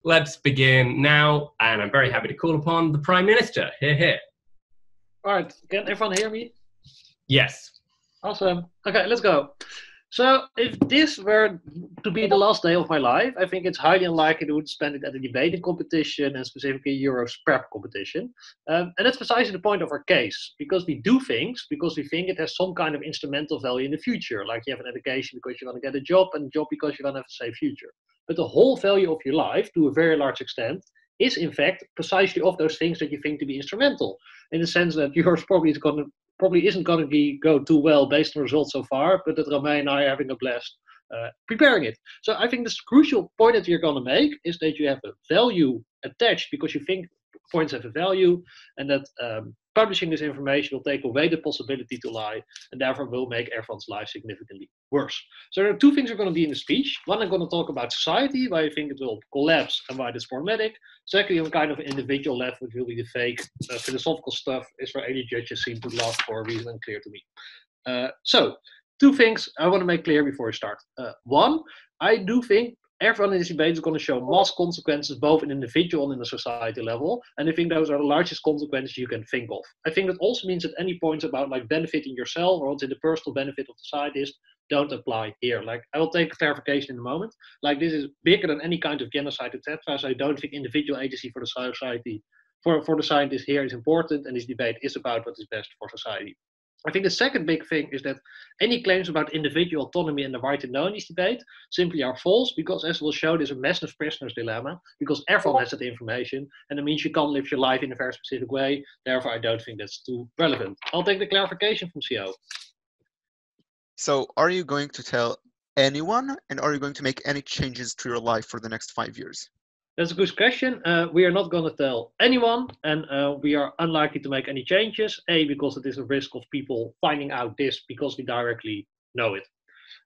Let's begin now, and I'm very happy to call upon the Prime Minister. Here, here. All right, can everyone hear me? Yes. Awesome. Okay, let's go. So if this were to be the last day of my life, I think it's highly unlikely I would spend it at a debating competition and specifically Euro Sprem competition. And that's precisely the point of our case, because we do things because we think it has some kind of instrumental value in the future, like you have an education because you want to get a job and a job because you want to have a safe future. But the whole value of your life, to a very large extent, is in fact precisely of those things that you think to be instrumental, in the sense that yours probably isn't going to go too well based on results so far, but that Romee and I are having a blast preparing it. So I think this crucial point that you're going to make is that you have a value attached because you think points have a value, and that publishing this information will take away the possibility to lie, and therefore will make everyone's life significantly worse. So there are two things are going to be in the speech. One, I'm going to talk about society, why I think it will collapse and why it's problematic. Secondly, on kind of an individual level, which will be the fake philosophical stuff, is where any judges seem to love for a reason unclear to me. So, two things I want to make clear before I start. One, I do think everyone in this debate is going to show mass consequences, both in individual and in the society level. And I think those are the largest consequences you can think of. I think that also means that any points about like benefiting yourself or what's in the personal benefit of the scientist don't apply here. Like, I will take clarification in a moment. Like, this is bigger than any kind of genocide, etc. So I don't think individual agency for the society, for the scientists here is important, and this debate is about what is best for society. I think the second big thing is that any claims about individual autonomy and the right to know in this debate simply are false, because as we'll show, there's a massive prisoner's dilemma, because everyone has that information, and it means you can't live your life in a very specific way. Therefore, I don't think that's too relevant. I'll take the clarification from CO. So are you going to tell anyone, and are you going to make any changes to your life for the next 5 years? That's a good question. We are not going to tell anyone, and we are unlikely to make any changes. A, because it is a risk of people finding out this because we directly know it.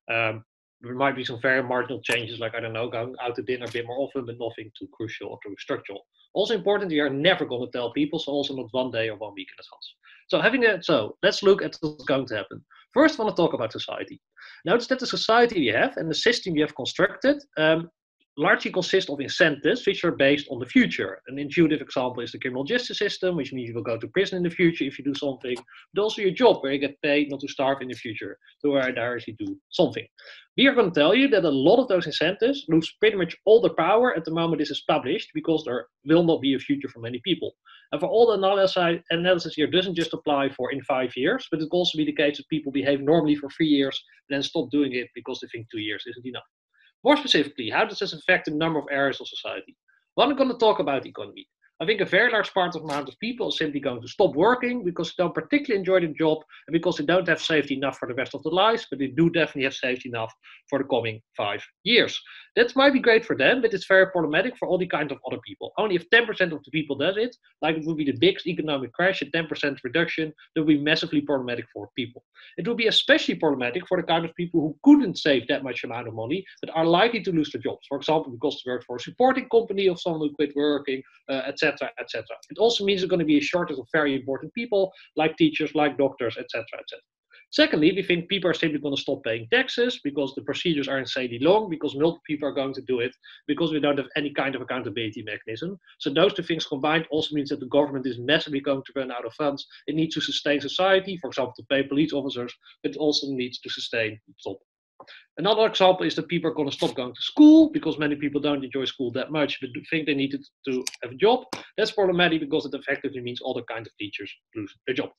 There might be some very marginal changes, like, I don't know, going out to dinner a bit more often, but nothing too crucial or too structural. Also important, we are never going to tell people, so also not 1 day or 1 week in advance. So having that, so let's look at what's going to happen. First, I want to talk about society. Notice that the society we have and the system we have constructed largely consist of incentives which are based on the future. An intuitive example is the criminal justice system, which means you will go to prison in the future if you do something, but also your job, where you get paid not to starve in the future, so where I directly do something. We are going to tell you that a lot of those incentives lose pretty much all the power at the moment this is published, because there will not be a future for many people. And for all the analysis here doesn't just apply for in 5 years, but it can also be the case that people behave normally for 3 years and then stop doing it because they think 2 years isn't enough. More specifically, how does this affect a number of areas of society? One, I'm going to talk about the economy. I think a very large amount of people is simply going to stop working because they don't particularly enjoy the job and because they don't have safety enough for the rest of their lives, but they do definitely have safety enough for the coming 5 years. That might be great for them, but it's very problematic for all the kinds of other people. Only if 10% of the people does it, like it would be the biggest economic crash, a 10% reduction, that would be massively problematic for people. It will be especially problematic for the kind of people who couldn't save that much amount of money, but are likely to lose their jobs. For example, because they work for a supporting company of someone who quit working, etc. Etc. It also means there's going to be a shortage of very important people, like teachers, like doctors, etc. etc. Secondly, we think people are simply going to stop paying taxes because the procedures are insanely long, because multiple people are going to do it, because we don't have any kind of accountability mechanism. So those two things combined also means that the government is massively going to run out of funds. It needs to sustain society, for example, to pay police officers, but it also needs to sustain the top. Another example is that people are going to stop going to school because many people don't enjoy school that much, but think they need to have a job. That's problematic because it effectively means other kinds of teachers lose their job.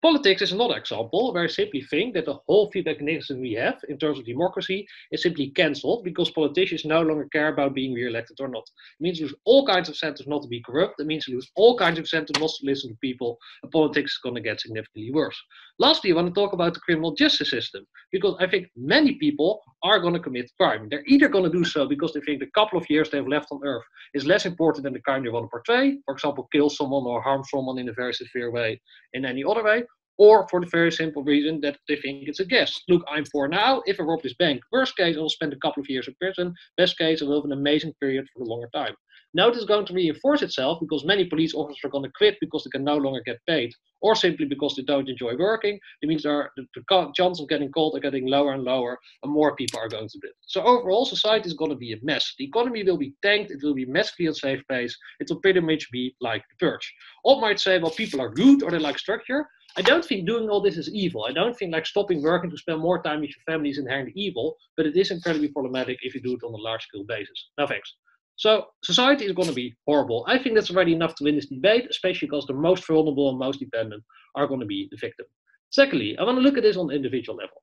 Politics is another example where I simply think that the whole feedback mechanism we have in terms of democracy is simply cancelled because politicians no longer care about being re-elected or not. It means you lose all kinds of incentives not to be corrupt. It means you lose all kinds of incentives not to listen to people, and politics is going to get significantly worse. Lastly, I want to talk about the criminal justice system, because I think many people are going to commit crime. They're either going to do so because they think the couple of years they have left on Earth is less important than the crime they want to portray, for example, kill someone or harm someone in a very severe way in any other way, or for the very simple reason that they think it's a guess. Look, I'm poor now. If I rob this bank, worst case, I will spend a couple of years in prison. Best case, I will have an amazing period for a longer time. Now this is going to reinforce itself because many police officers are going to quit because they can no longer get paid, or simply because they don't enjoy working. It means the chance of getting called are getting lower and lower, and more people are going to do it. So overall, society is going to be a mess. The economy will be tanked. It will be massively unsafe pace. It will pretty much be like the purge. All might say, well, people are good or they like structure. I don't think doing all this is evil. I don't think like stopping working to spend more time with your family is inherently evil, but it is incredibly problematic if you do it on a large scale basis. No thanks. So society is going to be horrible. I think that's already enough to win this debate, especially because the most vulnerable and most dependent are going to be the victim. Secondly, I want to look at this on the individual level.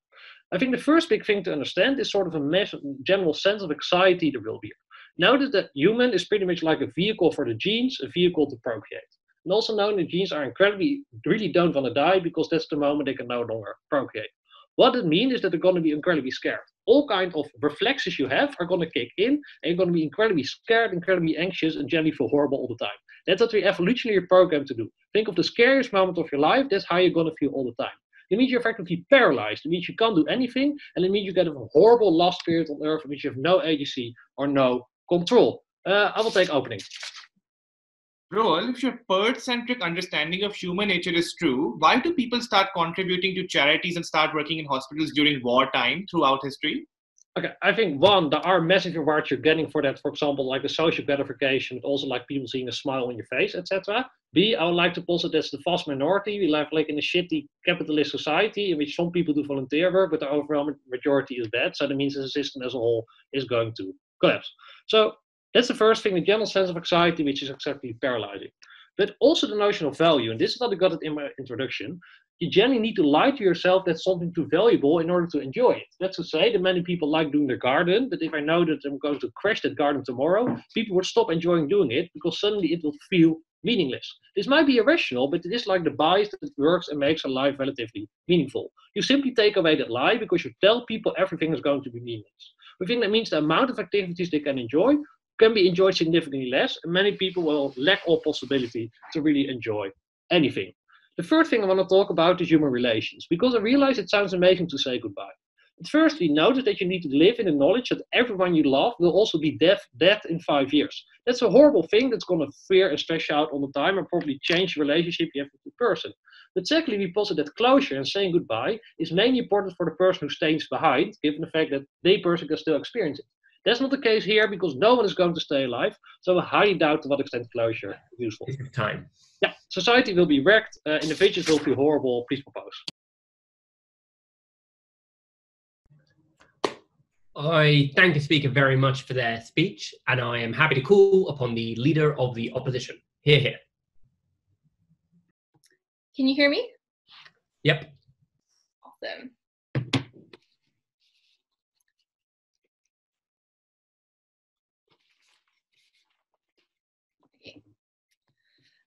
I think the first big thing to understand is sort of a general sense of anxiety there will be. Notice that human is pretty much like a vehicle for the genes, a vehicle to procreate. And also known that genes are really don't want to die because that's the moment they can no longer procreate. What it means is that they're going to be incredibly scared. All kinds of reflexes you have are going to kick in, and you're going to be incredibly scared, incredibly anxious, and generally feel horrible all the time. That's what we're evolutionarily programmed to do. Think of the scariest moment of your life, that's how you're going to feel all the time. It means you're effectively paralyzed. It means you can't do anything, and it means you get a horrible last period on Earth in which you have no agency or no control. I will take opening. Roel, if your bird-centric understanding of human nature is true, why do people start contributing to charities and start working in hospitals during wartime throughout history? Okay, I think one, there are massive rewards you're getting for that, for example, like the social gratification, but also like people seeing a smile on your face, etc. B, I would like to posit that's the vast minority. We live like in a shitty capitalist society in which some people do volunteer work, but the overwhelming majority is bad. So that means the system as a whole is going to collapse. So that's the first thing, the general sense of anxiety, which is exactly paralyzing. But also the notion of value, and this is what I got it in my introduction. You generally need to lie to yourself that's something too valuable in order to enjoy it. That's to say that many people like doing their garden, but if I know that I'm going to crash that garden tomorrow, people would stop enjoying doing it because suddenly it will feel meaningless. This might be irrational, but it is like the bias that works and makes a life relatively meaningful. You simply take away that lie because you tell people everything is going to be meaningless. We think that means the amount of activities they can enjoy can be enjoyed significantly less, and many people will lack all possibility to really enjoy anything. The third thing I want to talk about is human relations, because I realize it sounds amazing to say goodbye. But firstly, notice that you need to live in the knowledge that everyone you love will also be dead in 5 years. That's a horrible thing that's going to fear and stress you out all the time and probably change the relationship you have with the person. But secondly, we posit that closure and saying goodbye is mainly important for the person who stays behind, given the fact that they person can still experience it. That's not the case here because no one is going to stay alive. So I highly doubt to what extent closure is useful. Time. Yeah, society will be wrecked. Individuals will feel horrible. Please propose. I thank the speaker very much for their speech, and I am happy to call upon the leader of the opposition. Hear, hear. Can you hear me? Yep. Awesome.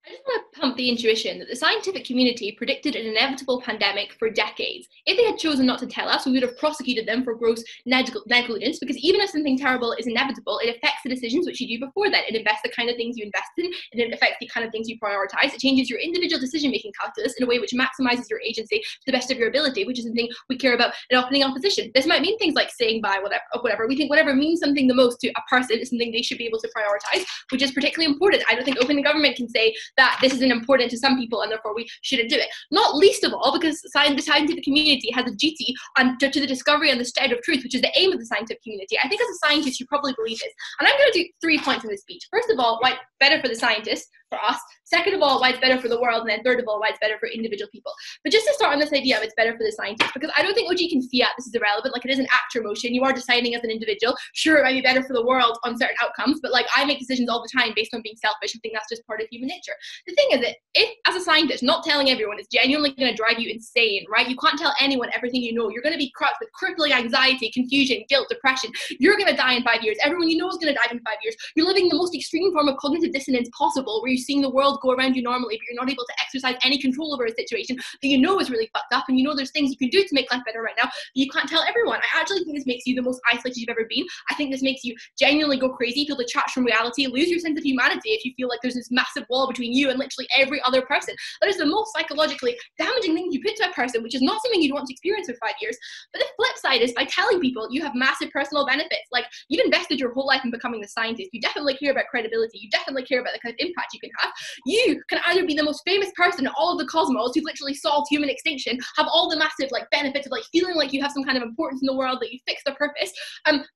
I just want to pump the intuition that the scientific community predicted an inevitable pandemic for decades. If they had chosen not to tell us, we would have prosecuted them for gross negligence, because even if something terrible is inevitable, it affects the decisions which you do before that. It affects the kind of things you invest in, and it affects the kind of things you prioritize. It changes your individual decision-making calculus in a way which maximizes your agency to the best of your ability, which is something we care about in opening opposition. This might mean things like staying by whatever. We think whatever means something the most to a person is something they should be able to prioritize, which is particularly important. I don't think opening government can say that this isn't important to some people and therefore we shouldn't do it. Not least of all because the scientific community has a duty to the discovery and the study of truth, which is the aim of the scientific community. I think as a scientist you probably believe this. And I'm going to do 3 points in this speech. First of all, why it's better for the scientists, for us. Second of all, why it's better for the world. And then third of all, why it's better for individual people. But just to start on this idea of it's better for the scientists, because I don't think OG can fiat this is irrelevant. Like, it is an actor motion. You are deciding as an individual. Sure, it might be better for the world on certain outcomes, but like, I make decisions all the time based on being selfish. I think that's just part of human nature. The thing is that if, as a scientist, not telling everyone is genuinely going to drive you insane, right? You can't tell anyone everything you know. You're going to be crushed with crippling anxiety, confusion, guilt, depression. You're going to die in 5 years. Everyone you know is going to die in 5 years. You're living the most extreme form of cognitive dissonance possible, where you just seeing the world go around you normally, but you're not able to exercise any control over a situation that you know is really fucked up, and you know there's things you can do to make life better right now, but you can't tell everyone. I actually think this makes you the most isolated you've ever been. I think this makes you genuinely go crazy, feel detached from reality, lose your sense of humanity if you feel like there's this massive wall between you and literally every other person. That is the most psychologically damaging thing you put to a person, which is not something you'd want to experience for 5 years. But the flip side is, by telling people you have massive personal benefits, like you've invested your whole life in becoming the scientist, you definitely care about credibility, you definitely care about the kind of impact you can have. You can either be the most famous person in all of the cosmos who've literally solved human extinction, have all the massive like benefits of like feeling like you have some kind of importance in the world, that you fix the purpose,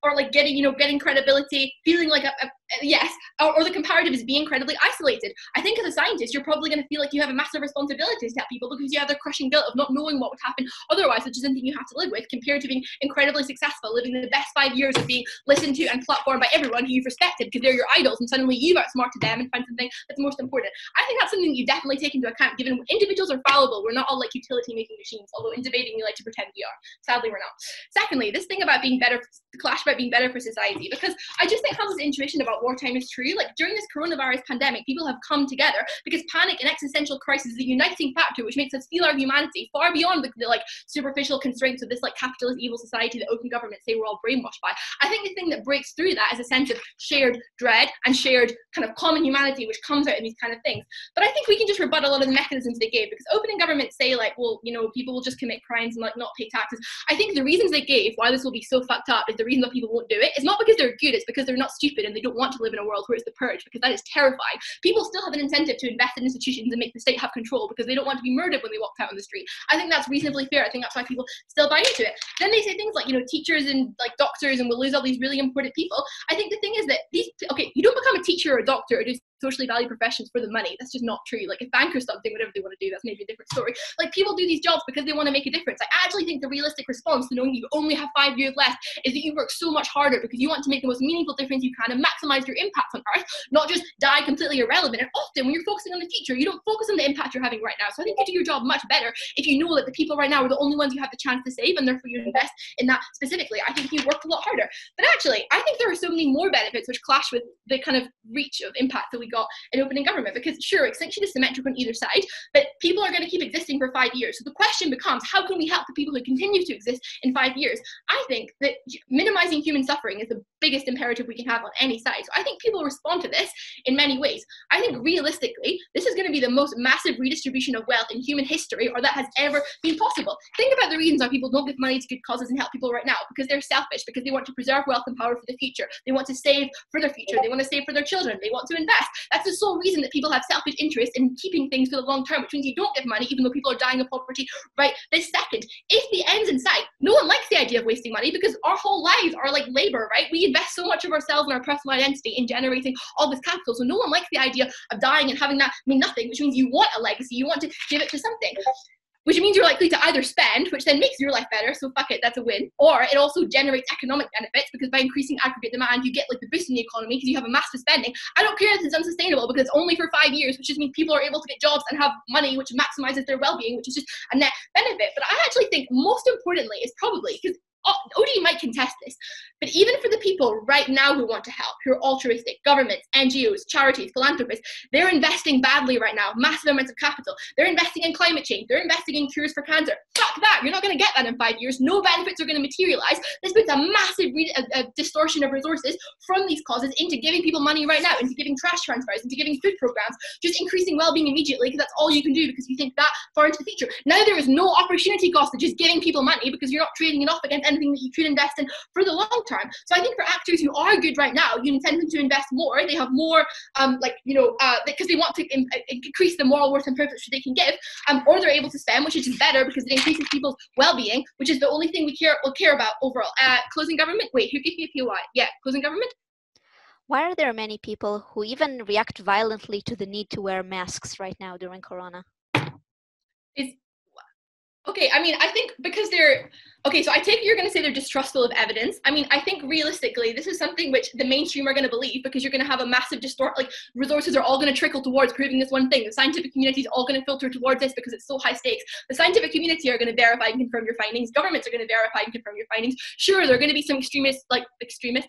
or like getting credibility, feeling like yes, or the comparative is being incredibly isolated. I think as a scientist, you're probably going to feel like you have a massive responsibility to tell people, because you have the crushing guilt of not knowing what would happen otherwise, which is something you have to live with, compared to being incredibly successful, living the best 5 years of being listened to and platformed by everyone who you've respected because they're your idols, and suddenly you've outsmarted them and find something that's most important. I think that's something that you definitely take into account, given individuals are fallible. We're not all like utility-making machines, although in debating we like to pretend we are. Sadly, we're not. Secondly, this thing about being better, the clash about being better for society, because I just think Hamza's intuition about wartime is true. Like during this coronavirus pandemic, people have come together because panic and existential crisis is the uniting factor which makes us feel our humanity far beyond the like superficial constraints of this like capitalist evil society that open governments say we're all brainwashed by. I think the thing that breaks through that is a sense of shared dread and shared kind of common humanity, which comes out in these kind of things. But I think we can just rebut a lot of the mechanisms they gave, because opening governments say like, well, you know, people will just commit crimes and like not pay taxes. I think the reasons they gave why this will be so fucked up is the reason that people won't do it. It's not because they're good, it's because they're not stupid and they don't want to live in a world where it's the purge, because that is terrifying. People still have an incentive to invest in institutions and make the state have control because they don't want to be murdered when they walk out on the street. I think that's reasonably fair. I think that's why people still buy into it. Then they say things like, you know, teachers and like doctors, and we'll lose all these really important people. I think the thing is that you don't become a teacher or a doctor or do socially valued professions for the money. That's just not true. Like if bankers stop doing whatever they want to do, that's maybe a different story. Like people do these jobs because they want to make a difference. I actually think the realistic response to knowing you only have 5 years left is that you work so much harder because you want to make the most meaningful difference you can and maximize your impact on Earth, not just die completely irrelevant. And often when you're focusing on the future, you don't focus on the impact you're having right now. So I think you do your job much better if you know that the people right now are the only ones you have the chance to save, and therefore you invest in that specifically. I think you work a lot harder. But actually, I think there are so many more benefits which clash with the kind of reach of impact that we got in opening government, because sure, extinction is symmetrical on either side, but people are going to keep existing for 5 years. So the question becomes, how can we help the people who continue to exist in 5 years? I think that minimizing human suffering is the biggest imperative we can have on any side. So I think people respond to this in many ways. I think realistically, this is going to be the most massive redistribution of wealth in human history, or that has ever been possible. Think about the reasons why people don't give money to good causes and help people right now, because they're selfish, because they want to preserve wealth and power for the future. They want to save for their future. They want to save for their children. They want to invest. That's the sole reason that people have selfish interest in keeping things for the long term, which means you don't give money even though people are dying of poverty right this second. If the end's in sight, no one likes the idea of wasting money, because our whole lives are like labor, right? We invest so much of ourselves and our personal identity in generating all this capital, so no one likes the idea of dying and having that mean nothing, which means you want a legacy, you want to give it to something, which means you're likely to either spend, which then makes your life better, so fuck it, that's a win, or it also generates economic benefits, because by increasing aggregate demand, you get like the boost in the economy because you have a massive spending. I don't care if it's unsustainable, because it's only for 5 years, which just means people are able to get jobs and have money, which maximizes their well-being, which is just a net benefit. But I actually think most importantly is probably, because OD might contest this, but even for the people right now who want to help, who are altruistic, governments, NGOs, charities, philanthropists, they're investing badly right now, massive amounts of capital. They're investing in climate change. They're investing in cures for cancer. Fuck that. You're not going to get that in 5 years. No benefits are going to materialize. This puts a massive distortion of resources from these causes into giving people money right now, into giving trash transfers, into giving food programs, just increasing well-being immediately, because that's all you can do, because you think that far into the future. Now there is no opportunity cost to just giving people money, because you're not trading it off against anything that you could invest in for the long term. So I think for actors who are good right now, you intend them to invest more. They have more, because they want to increase the moral worth and purpose they can give, or they're able to spend, which is just better because it increases people's well-being, which is the only thing we care about overall. Closing government. Wait, who gave me a POI? Yeah, closing government. Why are there many people who even react violently to the need to wear masks right now during Corona? Okay, I mean, I think because they're, Okay, so I take it you're going to say they're distrustful of evidence. I mean, I think realistically, this is something which the mainstream are going to believe because you're going to have a massive resources are all going to trickle towards proving this one thing. The scientific community is all going to filter towards this because it's so high stakes. The scientific community are going to verify and confirm your findings. Governments are going to verify and confirm your findings. Sure, there are going to be some extremists,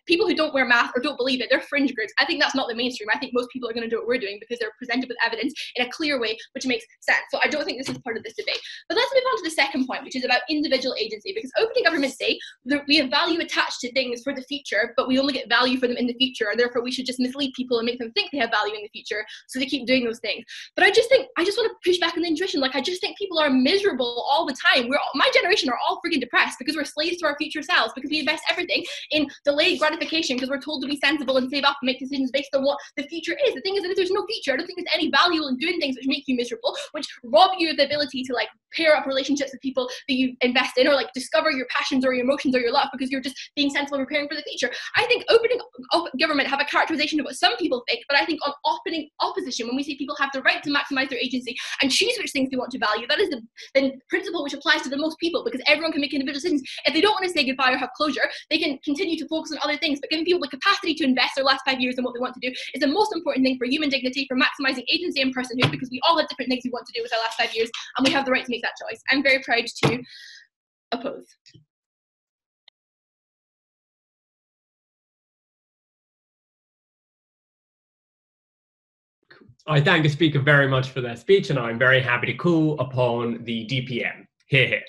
people who don't wear masks or don't believe it. They're fringe groups. I think that's not the mainstream. I think most people are going to do what we're doing because they're presented with evidence in a clear way, which makes sense. So I don't think this is part of this debate. But let's move on to the second point, which is about individual agency, because opening governments say that we have value attached to things for the future, but we only get value for them in the future, and therefore we should just mislead people and make them think they have value in the future, so they keep doing those things. But I just want to push back on the intuition. I just think people are miserable all the time. My generation are all freaking depressed because we're slaves to our future selves, because we invest everything in delayed gratification, because we're told to be sensible and save up and make decisions based on what the future is. The thing is that if there's no future, I don't think there's any value in doing things which make you miserable, which rob you of the ability to pair up relationships with people that you invest in, or discover your passions or your emotions or your love, because you're just being sensible and preparing for the future. I think opening government have a characterization of what some people think, but I think on opening opposition, when we say people have the right to maximize their agency and choose which things they want to value, that is the principle which applies to the most people, because everyone can make individual decisions. If they don't want to say goodbye or have closure, they can continue to focus on other things, but giving people the capacity to invest their last 5 years in what they want to do is the most important thing for human dignity, for maximizing agency and personhood, because we all have different things we want to do with our last 5 years, and we have the right to make that choice. I'm very proud to oppose. I thank the speaker very much for their speech, and I'm very happy to call upon the DPM. Hear, hear.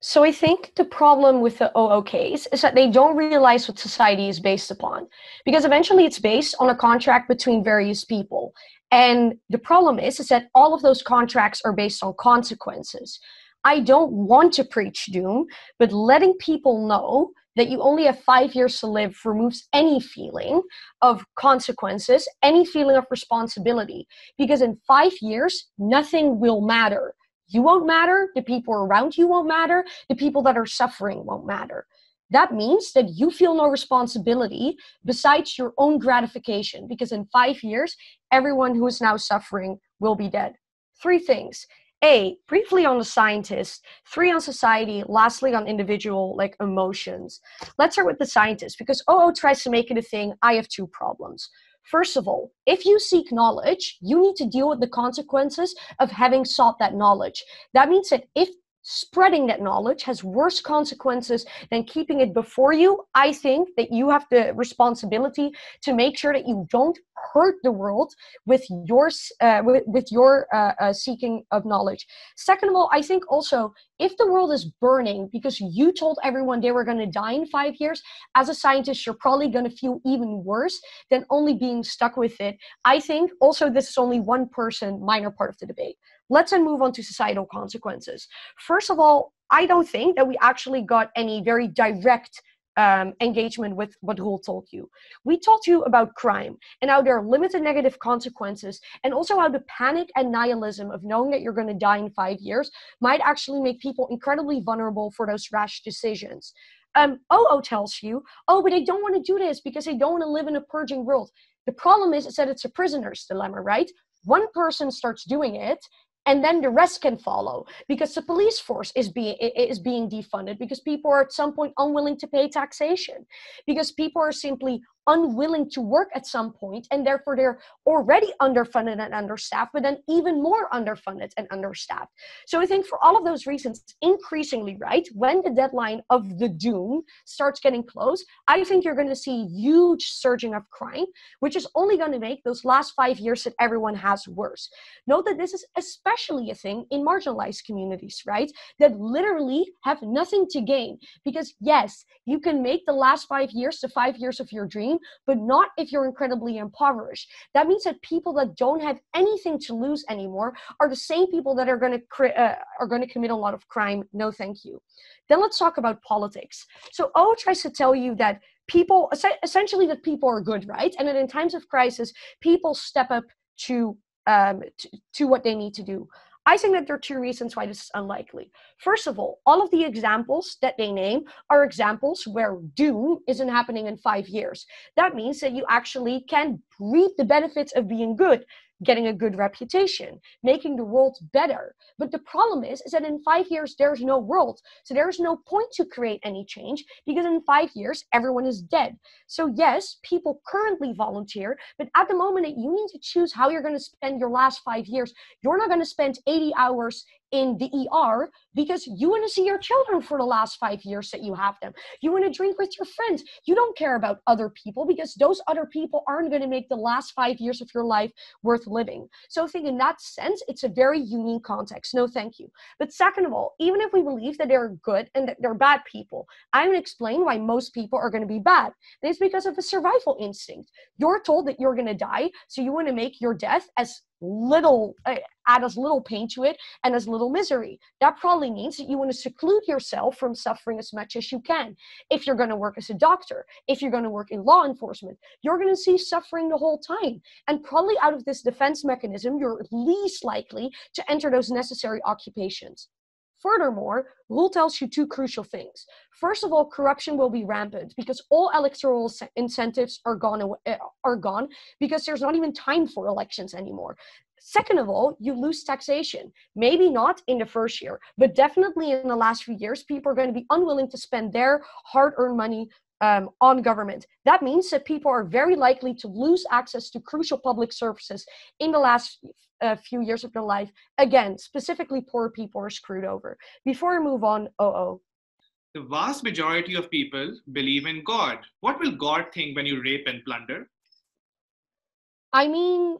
So I think the problem with the OOKs is that they don't realize what society is based upon, because eventually it's based on a contract between various people. And the problem is that all of those contracts are based on consequences. I don't want to preach doom, but letting people know that you only have 5 years to live removes any feeling of consequences, any feeling of responsibility, because in 5 years, nothing will matter. You won't matter, the people around you won't matter, the people that are suffering won't matter. That means that you feel no responsibility besides your own gratification, because in 5 years, everyone who is now suffering will be dead. 3 things. A, briefly on the scientist, 3 on society, lastly on individual emotions. Let's start with the scientist, because OO tries to make it a thing. I have 2 problems. First of all, if you seek knowledge, you need to deal with the consequences of having sought that knowledge. That means that if spreading that knowledge has worse consequences than keeping it before you, I think that you have the responsibility to make sure that you don't hurt the world with your seeking of knowledge. Second of all, I think also, if the world is burning because you told everyone they were going to die in 5 years, as a scientist, you're probably going to feel even worse than only being stuck with it. I think also this is only one minor part of the debate. Let's then move on to societal consequences. First of all, I don't think that we actually got any very direct engagement with what Roel told you. We told you about crime and how there are limited negative consequences, and also how the panic and nihilism of knowing that you're going to die in 5 years might actually make people incredibly vulnerable for those rash decisions. OO tells you, oh, but they don't want to do this because they don't want to live in a purging world. The problem is that it's a prisoner's dilemma, right? One person starts doing it, and then the rest can follow, because the police force is being defunded, because people are at some point unwilling to pay taxation, because people are simply unwilling to work at some point, and therefore they're already underfunded and understaffed, but then even more underfunded and understaffed. So I think for all of those reasons, increasingly, right, when the deadline of the doom starts getting close, I think you're going to see huge surging of crime, which is only going to make those last 5 years that everyone has worse. Note that this is especially a thing in marginalized communities, right, that literally have nothing to gain, because yes, you can make the last 5 years the 5 years of your dream, but not if you're incredibly impoverished. That means that people that don't have anything to lose anymore are the same people that are going to commit a lot of crime. No, thank you. Then let's talk about politics. So O tries to tell you that people, essentially that people are good, right? And that in times of crisis, people step up to what they need to do. I think that there are 2 reasons why this is unlikely. First of all of the examples that they name are examples where doom isn't happening in 5 years. That means that you actually can reap the benefits of being good, getting a good reputation, making the world better. But the problem is that in 5 years, there's no world. So there's no point to create any change because in 5 years, everyone is dead. So yes, people currently volunteer, but at the moment that you need to choose how you're going to spend your last 5 years, you're not going to spend 80 hours in the ER because you want to see your children for the last 5 years that you have them. You want to drink with your friends. You don't care about other people because those other people aren't going to make the last 5 years of your life worth living. So I think in that sense, it's a very unique context. No, thank you. But second of all, even if we believe that they're good and that they're bad people, I'm going to explain why most people are going to be bad. And it's because of a survival instinct. You're told that you're going to die, so you want to make your death as little, add as little pain to it and as little misery. That probably means that you want to seclude yourself from suffering as much as you can. If you're going to work as a doctor, if you're going to work in law enforcement, you're going to see suffering the whole time. And probably out of this defense mechanism, you're least likely to enter those necessary occupations. Furthermore, Roel tells you two crucial things. First of all, corruption will be rampant because all electoral incentives are gone because there's not even time for elections anymore. Second of all, you lose taxation. Maybe not in the first year, but definitely in the last few years, people are going to be unwilling to spend their hard-earned money on government. That means that people are very likely to lose access to crucial public services in the last few years of their life. Again, specifically poor people are screwed over. Before I move on, The vast majority of people believe in God. What will God think when you rape and plunder? I mean,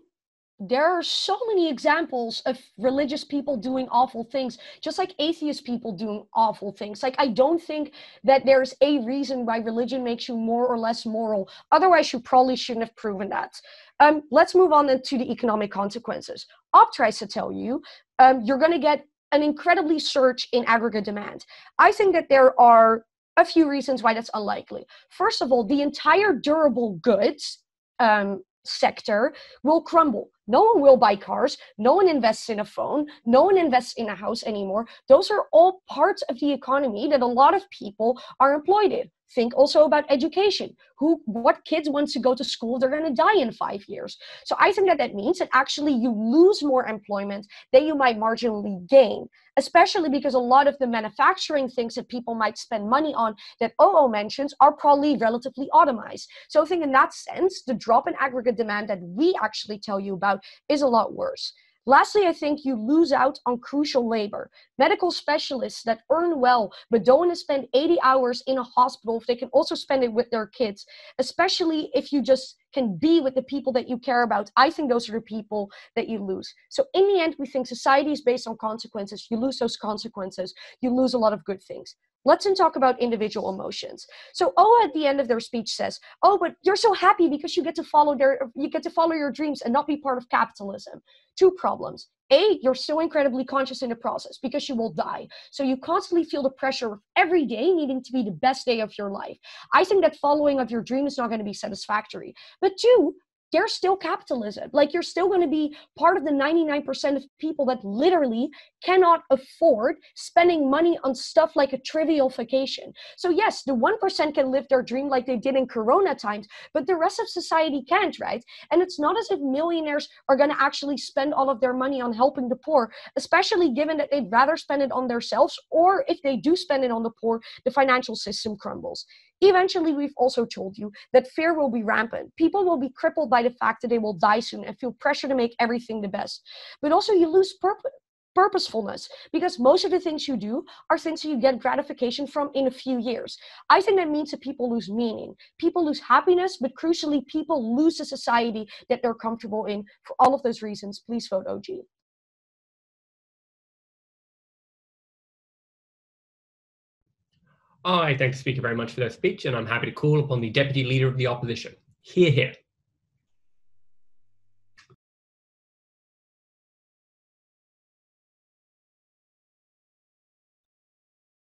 there are so many examples of religious people doing awful things, just like atheist people doing awful things. Like, I don't think that there's a reason why religion makes you more or less moral. Otherwise, you probably shouldn't have proven that. Let's move on then to the economic consequences. Op tries to tell you you're going to get an incredibly surge in aggregate demand. I think that there are a few reasons why that's unlikely. First of all, the entire durable goods sector will crumble. No one will buy cars. No one invests in a phone. No one invests in a house anymore. Those are all parts of the economy that a lot of people are employed in. Think also about education. What kids want to go to school, they're going to die in 5 years. So I think that means that actually you lose more employment than you might marginally gain, especially because a lot of the manufacturing things that people might spend money on that OO mentions are probably relatively automized. So I think in that sense, the drop in aggregate demand that we actually tell you about is a lot worse. Lastly, I think you lose out on crucial labor. Medical specialists that earn well but don't want to spend 80 hours in a hospital if they can also spend it with their kids, especially if you just can be with the people that you care about. I think those are the people that you lose. So in the end, we think society is based on consequences. You lose those consequences. You lose a lot of good things. Let's then talk about individual emotions. So Oa at the end of their speech says, "Oh, but you're so happy because you get to follow your dreams and not be part of capitalism." Two problems. A, you're so incredibly conscious in the process because you will die. So you constantly feel the pressure of every day needing to be the best day of your life. I think that following of your dream is not going to be satisfactory. But two, there's still capitalism. Like, you're still going to be part of the 99% of people that literally cannot afford spending money on stuff like a trivial vacation. So yes, the 1% can live their dream like they did in Corona times, but the rest of society can't, right? And it's not as if millionaires are going to actually spend all of their money on helping the poor, especially given that they'd rather spend it on themselves, or if they do spend it on the poor, the financial system crumbles. Eventually, we've also told you that fear will be rampant. People will be crippled by the fact that they will die soon and feel pressure to make everything the best. But also you lose purposefulness, because most of the things you do are things that you get gratification from in a few years. I think that means that people lose meaning. People lose happiness, but crucially, people lose the society that they're comfortable in. For all of those reasons, please vote OG. I thank the speaker very much for their speech, and I'm happy to call upon the Deputy Leader of the Opposition. Hear, hear.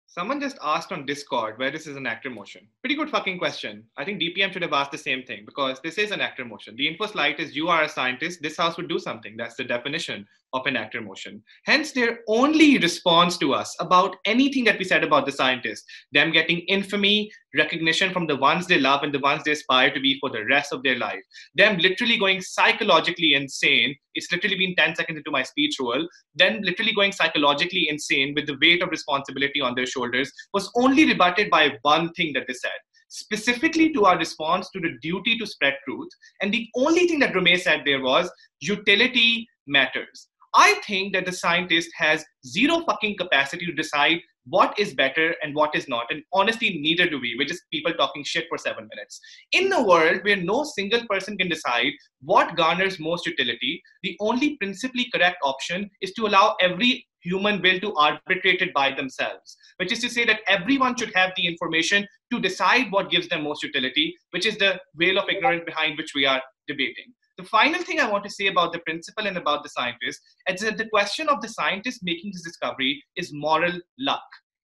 Someone just asked on Discord where this is an actor motion. Pretty good fucking question. I think DPM should have asked the same thing, because this is an actor motion. The info slide is, you are a scientist, this house would do something. That's the definition of an actor motion. Hence, their only response to us about anything that we said about the scientists, them getting infamy, recognition from the ones they love and the ones they aspire to be for the rest of their life, them literally going psychologically insane. It's literally been 10 seconds into my speech, Roel. Then literally going psychologically insane with the weight of responsibility on their shoulders was only rebutted by one thing that they said, specifically to our response to the duty to spread truth. And the only thing that Romee said there was, utility matters. I think that the scientist has zero fucking capacity to decide what is better and what is not. And honestly, neither do we. We're just people talking shit for 7 minutes. In a world where no single person can decide what garners most utility, the only principally correct option is to allow every human will to arbitrate it by themselves, which is to say that everyone should have the information to decide what gives them most utility, which is the veil of ignorance behind which we are debating. The final thing I want to say about the principle and about the scientist is that the question of the scientist making this discovery is moral luck.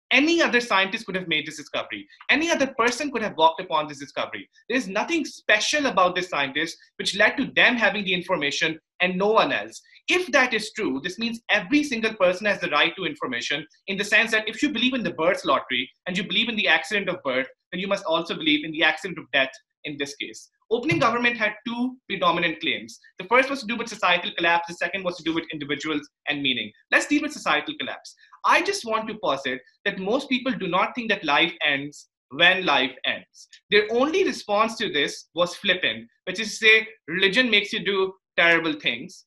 Any other scientist could have made this discovery. Any other person could have walked upon this discovery. There's nothing special about this scientist which led to them having the information and no one else. If that is true, this means every single person has the right to information, in the sense that if you believe in the birth lottery and you believe in the accident of birth, then you must also believe in the accident of death in this case. Opening government had two predominant claims. The first was to do with societal collapse. The second was to do with individuals and meaning. Let's deal with societal collapse. I just want to posit that most people do not think that life ends when life ends. Their only response to this was flippant, which is to say religion makes you do terrible things.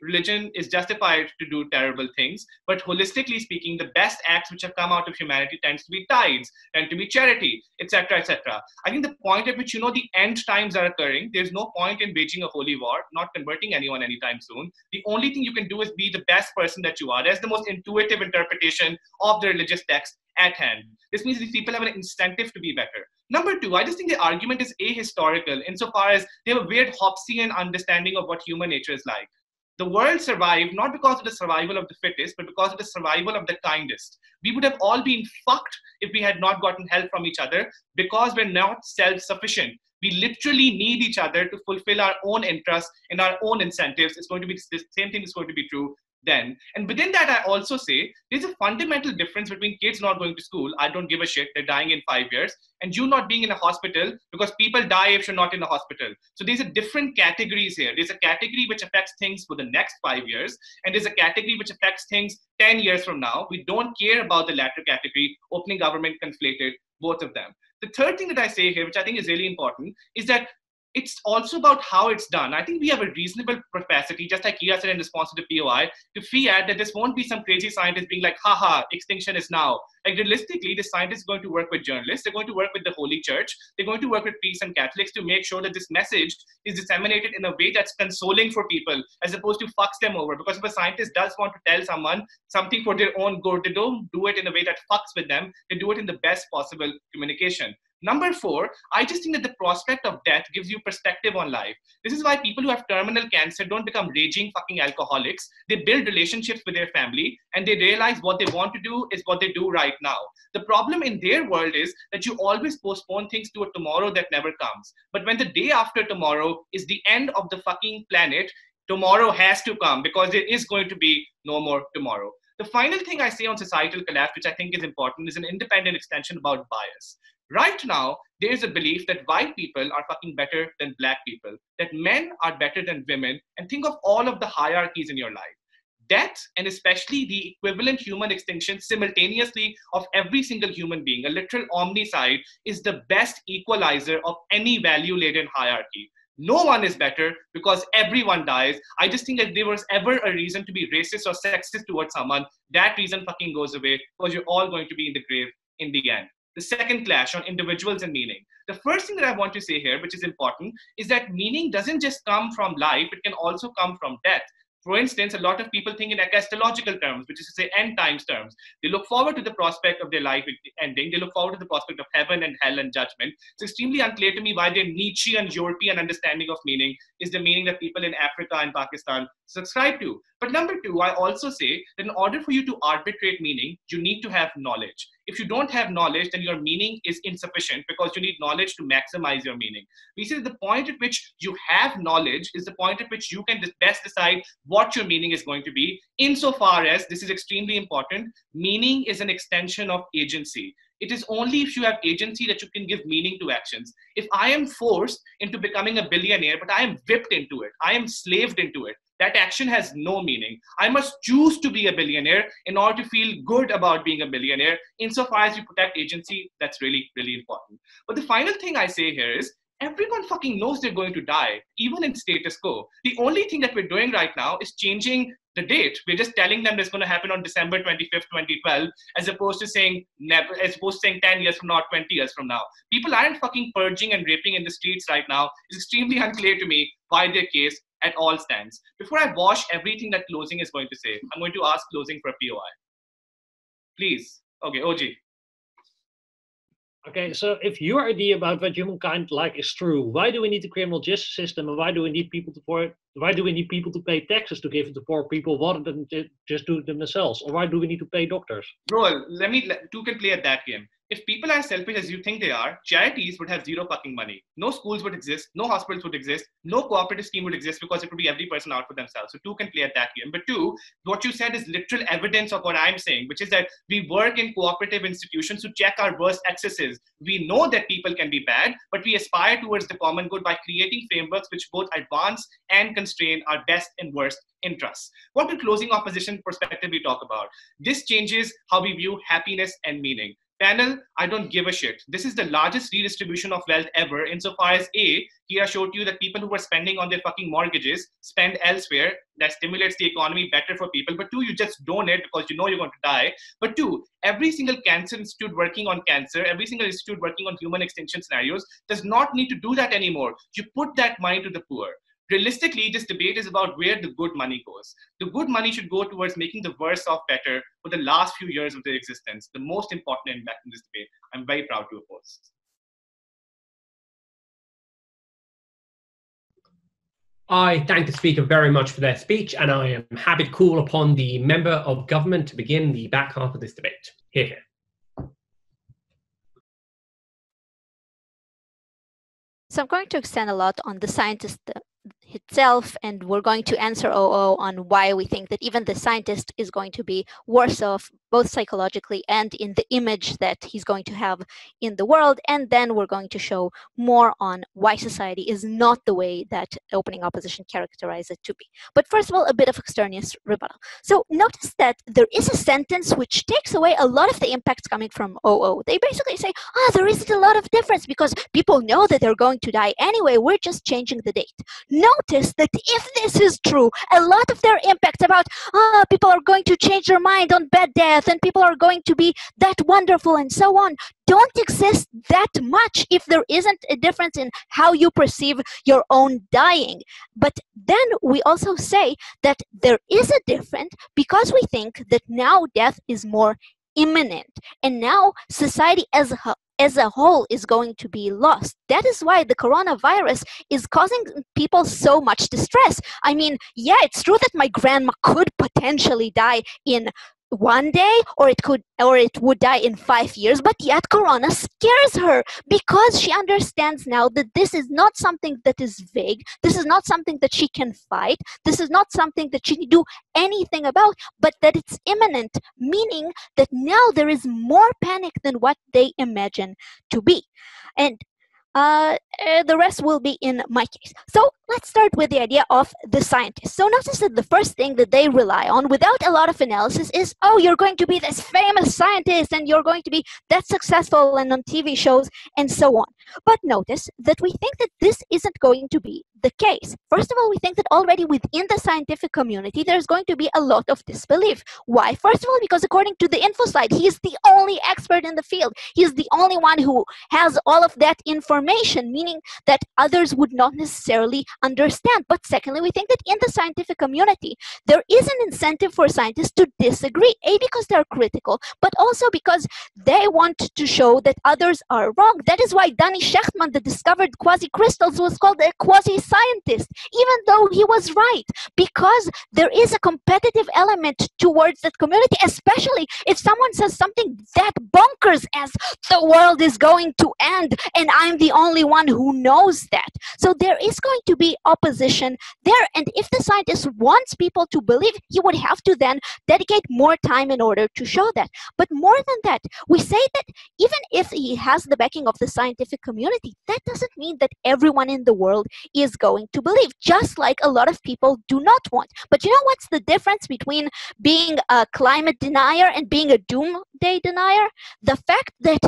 Religion is justified to do terrible things, but holistically speaking, the best acts which have come out of humanity tends to be tithes, tend to be charity, etc., etc. I think the point at which the end times are occurring, there's no point in waging a holy war, not converting anyone anytime soon. The only thing you can do is be the best person that you are. That's the most intuitive interpretation of the religious text at hand. This means these people have an incentive to be better. Number two, I just think the argument is ahistorical insofar as they have a weird Hobbesian understanding of what human nature is like. The world survived not because of the survival of the fittest, but because of the survival of the kindest. We would have all been fucked if we had not gotten help from each other, because we're not self-sufficient. We literally need each other to fulfill our own interests and our own incentives. It's going to be the same thing is going to be true then. And within that, I also say there's a fundamental difference between kids not going to school, I don't give a shit, they're dying in 5 years, and you not being in a hospital, because people die if you're not in a hospital. So there's a different categories here. There's a category which affects things for the next 5 years, and there's a category which affects things 10 years from now. We don't care about the latter category. Opening government conflated both of them. The third thing that I say here, which I think is really important, is that it's also about how it's done. I think we have a reasonable capacity, just like Kia said in response to the POI, to fiat that this won't be some crazy scientist being like, haha, extinction is now. Like realistically, the scientists are going to work with journalists, they're going to work with the Holy Church, they're going to work with priests and Catholics to make sure that this message is disseminated in a way that's consoling for people, as opposed to fucks them over. Because if a scientist does want to tell someone something for their own good, they don't do it in a way that fucks with them, they do it in the best possible communication. Number four, I just think that the prospect of death gives you perspective on life. This is why people who have terminal cancer don't become raging fucking alcoholics. They build relationships with their family, and they realize what they want to do is what they do right now. The problem in their world is that you always postpone things to a tomorrow that never comes. But when the day after tomorrow is the end of the fucking planet, tomorrow has to come, because there is going to be no more tomorrow. The final thing I say on societal collapse, which I think is important, is an independent extension about bias. Right now, there is a belief that white people are fucking better than black people, that men are better than women, and think of all of the hierarchies in your life. Death, and especially the equivalent human extinction simultaneously of every single human being, a literal omnicide, is the best equalizer of any value-laden hierarchy. No one is better because everyone dies. I just think that if there was ever a reason to be racist or sexist towards someone, that reason fucking goes away, because you're all going to be in the grave in the end. The second clash on individuals and meaning. The first thing that I want to say here, which is important, is that meaning doesn't just come from life, it can also come from death. For instance, a lot of people think in eschatological terms, which is to say end times terms. They look forward to the prospect of their life ending. They look forward to the prospect of heaven and hell and judgment. It's extremely unclear to me why their Nietzschean European understanding of meaning is the meaning that people in Africa and Pakistan subscribe to. But number two, I also say that in order for you to arbitrate meaning, you need to have knowledge. If you don't have knowledge, then your meaning is insufficient because you need knowledge to maximize your meaning. We say the point at which you have knowledge is the point at which you can best decide what your meaning is going to be, insofar as, this is extremely important, meaning is an extension of agency. It is only if you have agency that you can give meaning to actions. If I am forced into becoming a billionaire, but I am whipped into it, I am slaved into it, that action has no meaning. I must choose to be a billionaire in order to feel good about being a billionaire. Insofar as you protect agency, that's really, really important. But the final thing I say here is, everyone fucking knows they're going to die, even in status quo. The only thing that we're doing right now is changing the date. We're just telling them it's going to happen on December 25th, 2012, as opposed to saying never, as opposed to saying 10 years from now, 20 years from now. People aren't fucking purging and raping in the streets right now. It's extremely unclear to me why their case at all stands. Before I wash everything that closing is going to say, I'm going to ask closing for a POI. Please. Okay, OG. Okay, so if your idea about what humankind like is true, why do we need the criminal justice system, and why do we need people to pay taxes to give it to poor people rather than just do it themselves? Or why do we need to pay doctors? Roel, two can play at that game. If people are selfish as you think they are, charities would have zero fucking money. No schools would exist, no hospitals would exist, no cooperative scheme would exist because it would be every person out for themselves. So two can play at that game. But two, what you said is literal evidence of what I'm saying, which is that we work in cooperative institutions to check our worst excesses. We know that people can be bad, but we aspire towards the common good by creating frameworks which both advance and constrain our best and worst interests. What will closing opposition perspective we talk about? This changes how we view happiness and meaning. Panel, I don't give a shit. This is the largest redistribution of wealth ever, insofar as A, here showed you that people who were spending on their fucking mortgages spend elsewhere. That stimulates the economy better for people. But two, you just donate because you know you're going to die. But two, every single cancer institute working on cancer, every single institute working on human extinction scenarios does not need to do that anymore. You put that money to the poor. Realistically, this debate is about where the good money goes. The good money should go towards making the worse off better for the last few years of their existence. The most important impact in this debate, I'm very proud to oppose. I thank the speaker very much for their speech, and I am happy to call upon the member of government to begin the back half of this debate. Hear, hear. So I'm going to extend a lot on the scientist itself, and we're going to answer OO on why we think that even the scientist is going to be worse off, both psychologically and in the image that he's going to have in the world. And then we're going to show more on why society is not the way that opening opposition characterizes it to be. But first of all, a bit of extraneous rebuttal. So notice that there is a sentence which takes away a lot of the impacts coming from OO. They basically say, there isn't a lot of difference because people know that they're going to die anyway, we're just changing the date. Notice that if this is true, a lot of their impacts about people are going to change their mind on bad death and people are going to be that wonderful and so on don't exist that much if there isn't a difference in how you perceive your own dying. But then we also say that there is a difference because we think that now death is more imminent and now society as a whole is going to be lost. That is why the coronavirus is causing people so much distress. I mean, yeah, it's true that my grandma could potentially die in one day, or it would die in 5 years, but yet corona scares her because she understands now that this is not something that is vague, this is not something that she can fight, this is not something that she can do anything about, but that it's imminent, meaning that now there is more panic than what they imagine to be. And the rest will be in my case. So let's start with the idea of the scientists. So notice that the first thing that they rely on without a lot of analysis is, oh, you're going to be this famous scientist and you're going to be that successful and on TV shows and so on. But notice that we think that this isn't going to be the case. First of all, we think that already within the scientific community, there's going to be a lot of disbelief. Why? First of all, because according to the info slide, he is the only expert in the field. He is the only one who has all of that information, meaning that others would not necessarily understand. But secondly, we think that in the scientific community, there is an incentive for scientists to disagree, A, because they're critical, but also because they want to show that others are wrong. That is why Dani that discovered quasi-crystals was called a quasi-scientist. scientist, even though he was right, because there is a competitive element towards that community, especially if someone says something that bonkers as the world is going to end and I'm the only one who knows that. So there is going to be opposition there, and if the scientist wants people to believe, he would have to then dedicate more time in order to show that. But more than that, we say that even if he has the backing of the scientific community, that doesn't mean that everyone in the world is going to believe, just like a lot of people do not want. But you know what's the difference between being a climate denier and being a doomsday denier? The fact that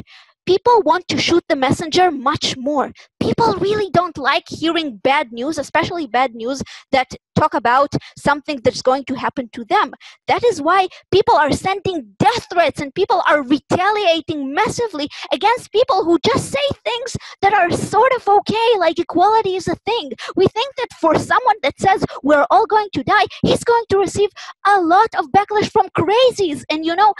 people want to shoot the messenger much more. People really don't like hearing bad news, especially bad news that talk about something that's going to happen to them. That is why people are sending death threats and people are retaliating massively against people who just say things that are sort of okay, like equality is a thing. We think that for someone that says we're all going to die, he's going to receive a lot of backlash from crazies. And you know,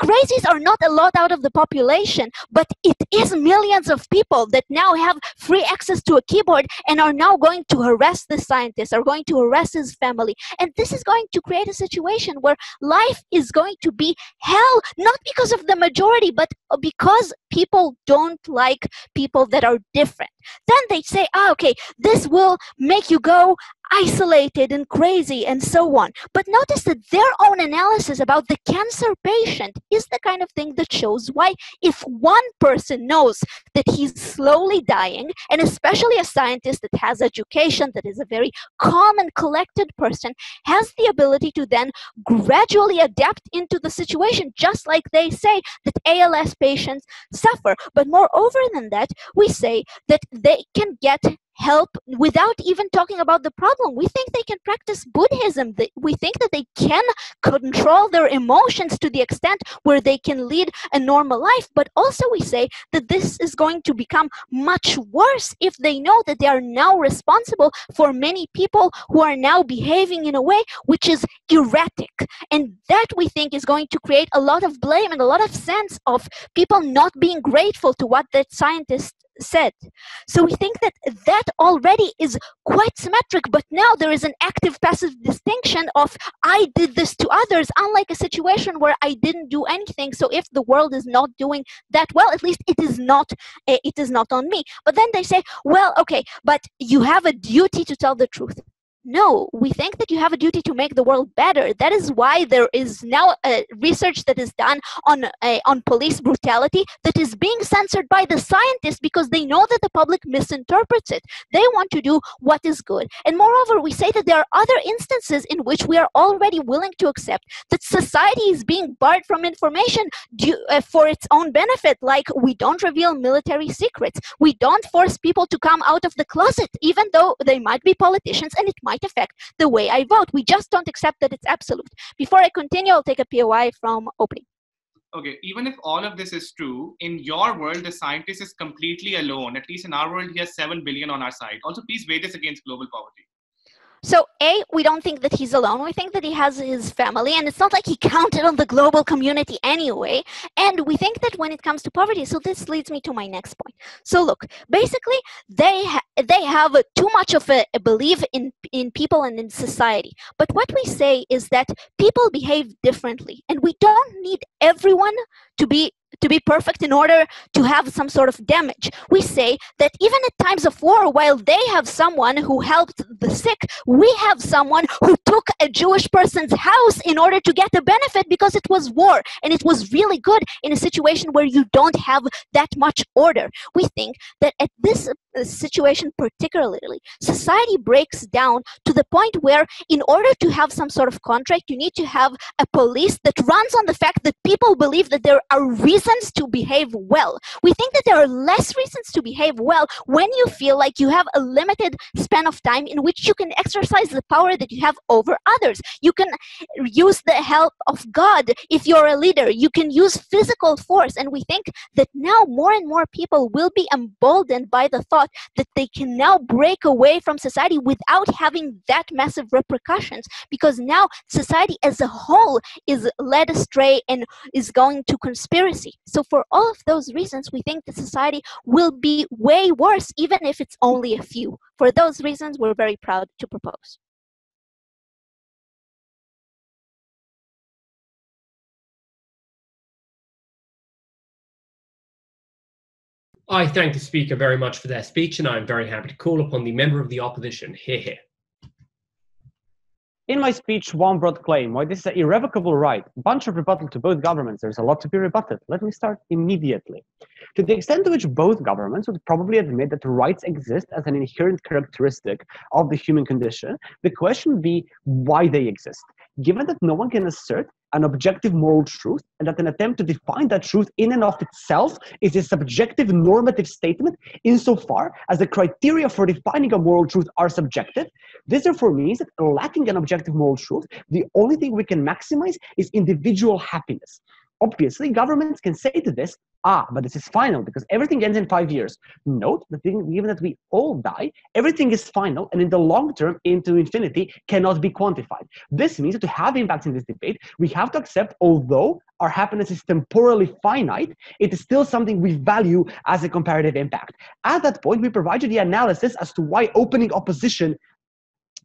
crazies are not a lot out of the population, but it is millions of people that now have free access to a keyboard and are now going to harass the scientist, are going to harass his family. And this is going to create a situation where life is going to be hell, not because of the majority, but because people don't like people that are different. Then they say, okay, this will make you go isolated and crazy and so on. But notice that their own analysis about the cancer patient is the kind of thing that shows why if one person knows that he's slowly dying, and especially a scientist that has education, that is a very calm and collected person, has the ability to then gradually adapt into the situation, just like they say that ALS patients suffer. But moreover than that, we say that they can get help without even talking about the problem. We think they can practice Buddhism. We think that they can control their emotions to the extent where they can lead a normal life. But also we say that this is going to become much worse if they know that they are now responsible for many people who are now behaving in a way which is erratic. And that we think is going to create a lot of blame and a lot of sense of people not being grateful to what that scientist said. So we think that that already is quite symmetric, but now there is an active-passive distinction of I did this to others, unlike a situation where I didn't do anything. So if the world is not doing that well, at least it is not on me. But then they say, well, okay, but you have a duty to tell the truth. No, we think that you have a duty to make the world better. That is why there is now research that is done on police brutality that is being censored by the scientists because they know that the public misinterprets it. They want to do what is good. And moreover, we say that there are other instances in which we are already willing to accept that society is being barred from information for its own benefit, like we don't reveal military secrets. We don't force people to come out of the closet, even though they might be politicians and it might affect the way I vote. We just don't accept that it's absolute. Before I continue, I'll take a POI from opening. Okay, even if all of this is true, in your world, the scientist is completely alone. At least in our world, he has 7 billion on our side. Also, please weigh this against global poverty. So A, we don't think that he's alone. We think that he has his family, and it's not like he counted on the global community anyway. And we think that when it comes to poverty, so this leads me to my next point. So look, basically, they have too much of a belief in people and in society. But what we say is that people behave differently, and we don't need everyone to be perfect in order to have some sort of damage. We say that even at times of war, while they have someone who helped the sick, we have someone who took a Jewish person's house in order to get a benefit because it was war, and it was really good in a situation where you don't have that much order. We think that at this situation particularly, society breaks down to the point where in order to have some sort of contract, you need to have a police that runs on the fact that people believe that there are reasons to behave well. We think that there are less reasons to behave well when you feel like you have a limited span of time in which you can exercise the power that you have over others. You can use the help of God if you're a leader. You can use physical force. And we think that now more and more people will be emboldened by the thought that they can now break away from society without having that massive repercussions, because now society as a whole is led astray and is going to conspiracy. So for all of those reasons, we think the society will be way worse, even if it's only a few. For those reasons, we're very proud to propose. I thank the speaker very much for their speech, and I'm very happy to call upon the member of the opposition. Hear, hear. In my speech, one broad claim, why this is an irrevocable right, bunch of rebuttal to both governments, there's a lot to be rebutted. Let me start immediately. To the extent to which both governments would probably admit that rights exist as an inherent characteristic of the human condition, the question would be why they exist. Given that no one can assert an objective moral truth, and that an attempt to define that truth in and of itself is a subjective normative statement insofar as the criteria for defining a moral truth are subjective, this therefore means that lacking an objective moral truth, the only thing we can maximize is individual happiness. Obviously, governments can say to this, but this is final because everything ends in 5 years. Note that given that we all die, everything is final and in the long term into infinity cannot be quantified. This means that to have impacts in this debate, we have to accept although our happiness is temporally finite, it is still something we value as a comparative impact. At that point, we provide you the analysis as to why opening opposition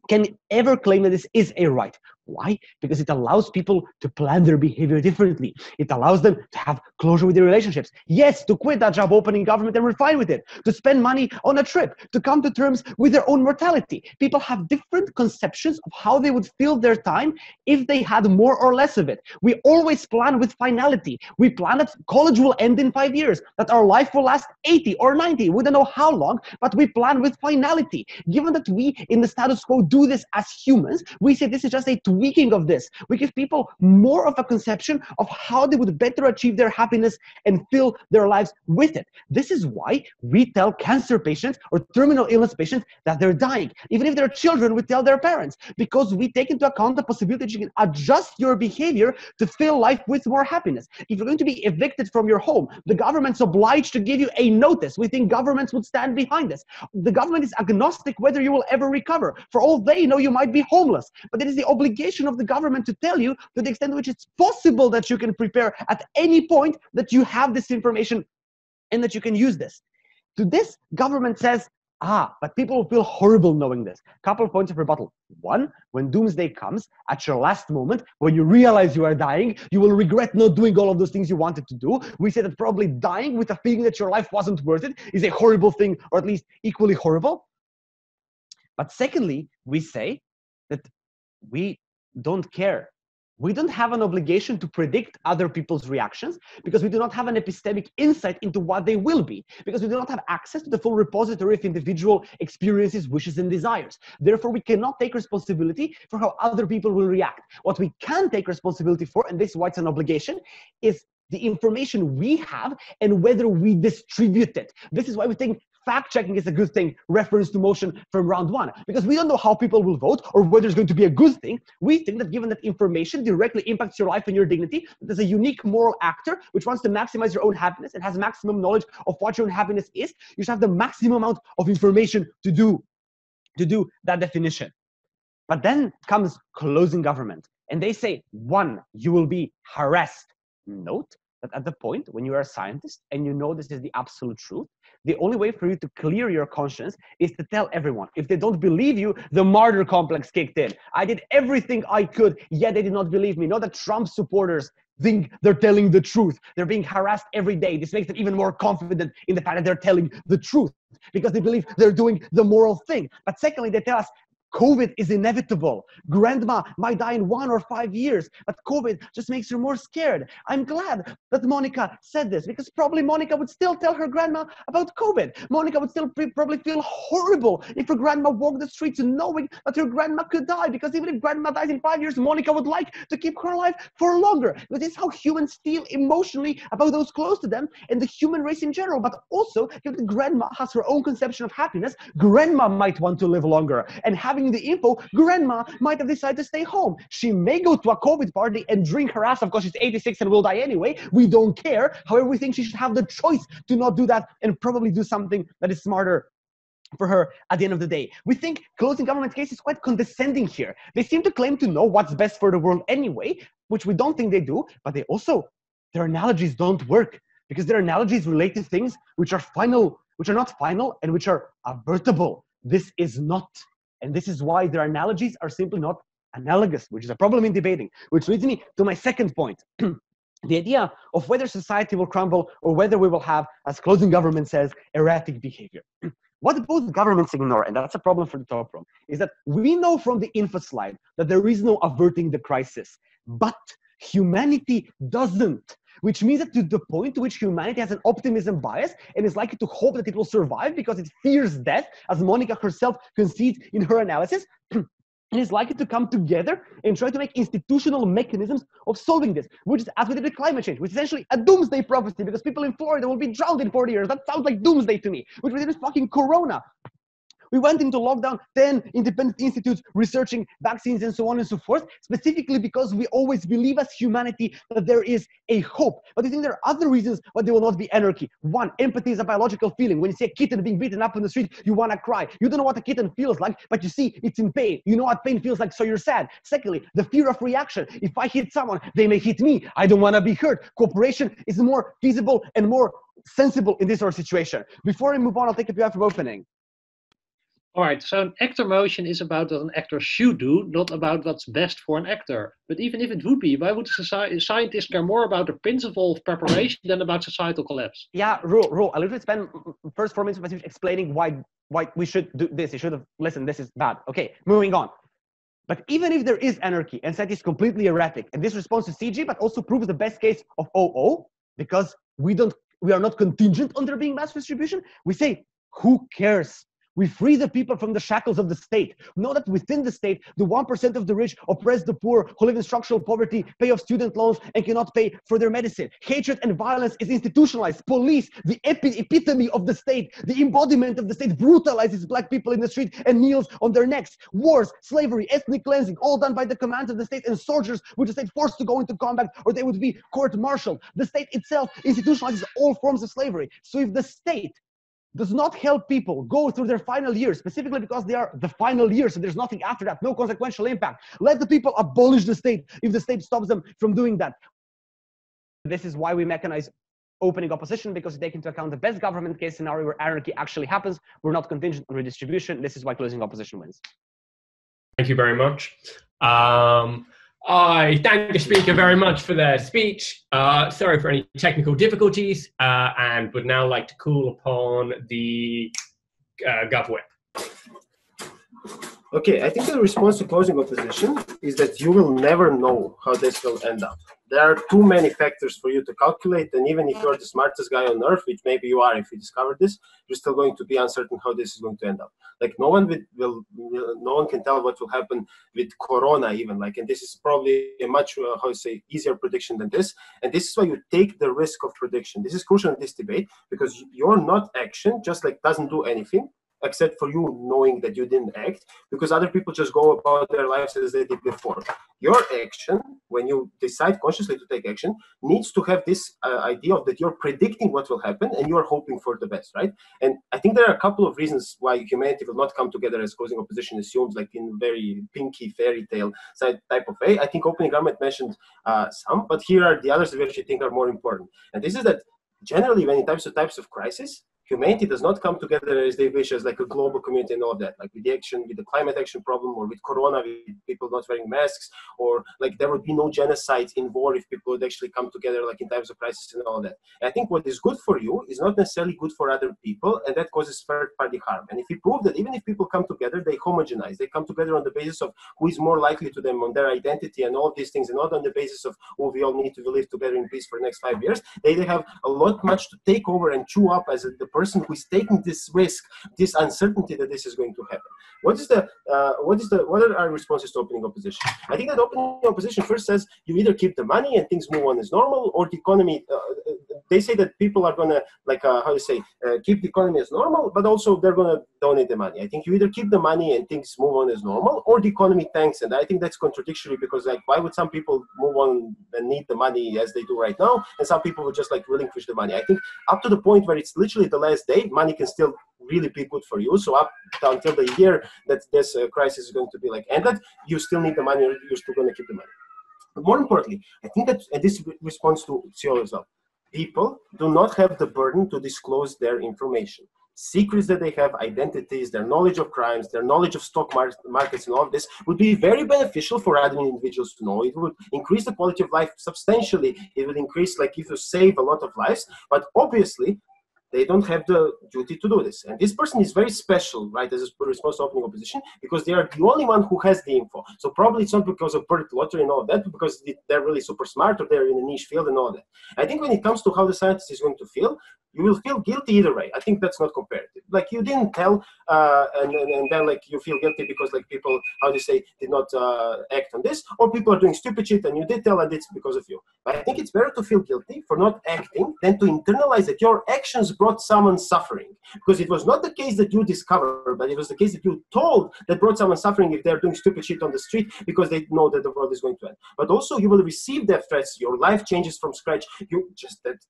can ever claim that this is a right. Why? Because it allows people to plan their behavior differently. It allows them to have closure with their relationships. Yes, to quit that job opening government and we're fine with it. To spend money on a trip. To come to terms with their own mortality. People have different conceptions of how they would fill their time if they had more or less of it. We always plan with finality. We plan that college will end in 5 years. That our life will last 80 or 90. We don't know how long, but we plan with finality. Given that we in the status quo do this as humans, we say this is just a tweaking of this. We give people more of a conception of how they would better achieve their happiness and fill their lives with it. This is why we tell cancer patients or terminal illness patients that they're dying. Even if they're children, we tell their parents, because we take into account the possibility that you can adjust your behavior to fill life with more happiness. If you're going to be evicted from your home, the government's obliged to give you a notice. We think governments would stand behind this. The government is agnostic whether you will ever recover. For all they know, you might be homeless, but it is the obligation of the government to tell you to the extent to which it's possible that you can prepare at any point that you have this information and that you can use this. To this, government says, but people will feel horrible knowing this. Couple of points of rebuttal. One, when doomsday comes, at your last moment, when you realize you are dying, you will regret not doing all of those things you wanted to do. We say that probably dying with a feeling that your life wasn't worth it is a horrible thing, or at least equally horrible. But secondly, we say that we don't care. We don't have an obligation to predict other people's reactions because we do not have an epistemic insight into what they will be, because we do not have access to the full repository of individual experiences, wishes, and desires. Therefore, we cannot take responsibility for how other people will react. What we can take responsibility for, and this is why it's an obligation, is the information we have and whether we distribute it. This is why we think fact-checking is a good thing, reference to motion from round one, because we don't know how people will vote or whether it's going to be a good thing. We think that given that information directly impacts your life and your dignity, that there's a unique moral actor which wants to maximize your own happiness and has maximum knowledge of what your own happiness is, you should have the maximum amount of information to do that definition. But then comes closing government, and they say, one, you will be harassed. Note that at the point when you are a scientist and you know this is the absolute truth, the only way for you to clear your conscience is to tell everyone. If they don't believe you, the martyr complex kicked in. I did everything I could, yet they did not believe me. Know that Trump supporters think they're telling the truth. They're being harassed every day. This makes them even more confident in the fact that they're telling the truth because they believe they're doing the moral thing. But secondly, they tell us COVID is inevitable. Grandma might die in 1 or 5 years, but COVID just makes her more scared. I'm glad that Monica said this because probably Monica would still tell her grandma about COVID. Monica would still probably feel horrible if her grandma walked the streets knowing that her grandma could die, because even if grandma dies in 5 years, Monica would like to keep her alive for longer. But this is how humans feel emotionally about those close to them and the human race in general. But also, if the grandma has her own conception of happiness, grandma might want to live longer. And having the info, grandma might have decided to stay home. She may go to a COVID party and drink her ass off because she's 86 and will die anyway. We don't care. However, we think she should have the choice to not do that and probably do something that is smarter for her at the end of the day. We think closing government case is quite condescending here. They seem to claim to know what's best for the world anyway, which we don't think they do, but they also their analogies don't work because their analogies relate to things which are final, which are not final, and which are avertible. This is not. And this is why their analogies are simply not analogous, which is a problem in debating, which leads me to my second point. The idea of whether society will crumble or whether we will have, as closing government says, erratic behavior. What both governments ignore, and that's a problem for the top row, is that we know from the info slide that there is no averting the crisis, but humanity doesn't, which means that to the point to which humanity has an optimism bias and is likely to hope that it will survive because it fears death, as Monica herself concedes in her analysis, and is likely to come together and try to make institutional mechanisms of solving this, which is as we did with climate change, which is essentially a doomsday prophecy because people in Florida will be drowned in 40 years. That sounds like doomsday to me, which we did with fucking Corona. We went into lockdown, 10 independent institutes researching vaccines and so on and so forth, specifically because we always believe as humanity that there is a hope. But I think there are other reasons why there will not be anarchy. One, empathy is a biological feeling. When you see a kitten being beaten up on the street, you want to cry. You don't know what a kitten feels like, but you see it's in pain. You know what pain feels like, so you're sad. Secondly, the fear of reaction. If I hit someone, they may hit me. I don't want to be hurt. Cooperation is more feasible and more sensible in this sort of situation. Before I move on, I'll take a few after opening. All right, so an actor motion is about what an actor should do, not about what's best for an actor. But even if it would be, why would scientists care more about the principle of preparation than about societal collapse? Yeah, Roel, I literally spent first 4 minutes explaining why we should do this. You should have listened, this is bad. Okay, moving on. But even if there is anarchy and society is completely erratic, and this responds to CG, but also proves the best case of OO, because we are not contingent on there being mass distribution, we say, who cares? We free the people from the shackles of the state. Know that within the state, the 1% of the rich oppress the poor who live in structural poverty, pay off student loans, and cannot pay for their medicine. Hatred and violence is institutionalized. Police, the epitome of the state, the embodiment of the state, brutalizes black people in the street and kneels on their necks. Wars, slavery, ethnic cleansing, all done by the commands of the state, and soldiers which the state forced to go into combat or they would be court-martialed. The state itself institutionalizes all forms of slavery. So if the state does not help people go through their final years, specifically because they are the final years, so there's nothing after that, no consequential impact. Let the people abolish the state if the state stops them from doing that. This is why we mechanize opening opposition, because we take into account the best government case scenario where anarchy actually happens. We're not contingent on redistribution. This is why closing opposition wins. Thank you very much. I thank the speaker very much for their speech. Sorry for any technical difficulties, and would now like to call upon the GovWhip. Okay, I think the response to closing opposition is that you will never know how this will end up. There are too many factors for you to calculate, and even if you're the smartest guy on earth, which maybe you are if you discover this, you're still going to be uncertain how this is going to end up. Like no one can tell what will happen with Corona even, like, and this is probably a much, easier prediction than this. And this is why you take the risk of prediction. This is crucial in this debate because your not action just like doesn't do anything, except for you knowing that you didn't act, because other people just go about their lives as they did before. Your action, when you decide consciously to take action, needs to have this idea of that you're predicting what will happen and you're hoping for the best, right? And I think there are a couple of reasons why humanity will not come together as closing opposition assumes, like in very pinky fairy tale type of way. I think opening government mentioned some, but here are the others which I think are more important. And this is that generally when in types of crisis, humanity does not come together as they wish, as like a global community and all of that, like with the climate action problem, or with Corona, with people not wearing masks, or like there would be no genocide in war if people would actually come together like in times of crisis and all of that. And I think what is good for you is not necessarily good for other people, and that causes third-party harm. And if we prove that even if people come together, they homogenize, they come together on the basis of who is more likely to them, on their identity and all of these things, and not on the basis of, oh, we all need to live together in peace for the next 5 years, they have a lot much to take over and chew up as the person who is taking this risk, this uncertainty that this is going to happen. What are our responses to opening opposition? I think that opening opposition first says you either keep the money and things move on as normal, or the economy. They say that people are gonna keep the economy as normal, but also they're gonna donate the money. I think you either keep the money and things move on as normal, or the economy tanks, and I think that's contradictory because like why would some people move on and need the money as they do right now, and some people would just like relinquish the money? I think up to the point where it's literally the last day, money can still really be good for you. So up until the year that this crisis is going to be like ended, you still need the money, or you're still going to keep the money. But more importantly, I think that, and this responds to Ciara as well, people do not have the burden to disclose their information. Secrets that they have, identities, their knowledge of crimes, their knowledge of stock markets and all of this would be very beneficial for other individuals to know. It would increase the quality of life substantially. It would increase, like, if you save a lot of lives, but obviously they don't have the duty to do this. And this person is very special, right, as a response to opening opposition, because they are the only one who has the info. So probably it's not because of birth lottery and all that, but because they're really super smart or they're in a niche field and all that. I think when it comes to how the scientist is going to feel, you will feel guilty either way. I think that's not comparative. Like, you didn't tell, and then, like, you feel guilty because, like, people, how they say, did not act on this, or people are doing stupid shit and you did tell, and it's because of you. But I think it's better to feel guilty for not acting than to internalize that your actions brought someone suffering. Because it was not the case that you discovered, but it was the case that you told that brought someone suffering if they're doing stupid shit on the street because they know that the world is going to end. But also you will receive that threats. Your life changes from scratch.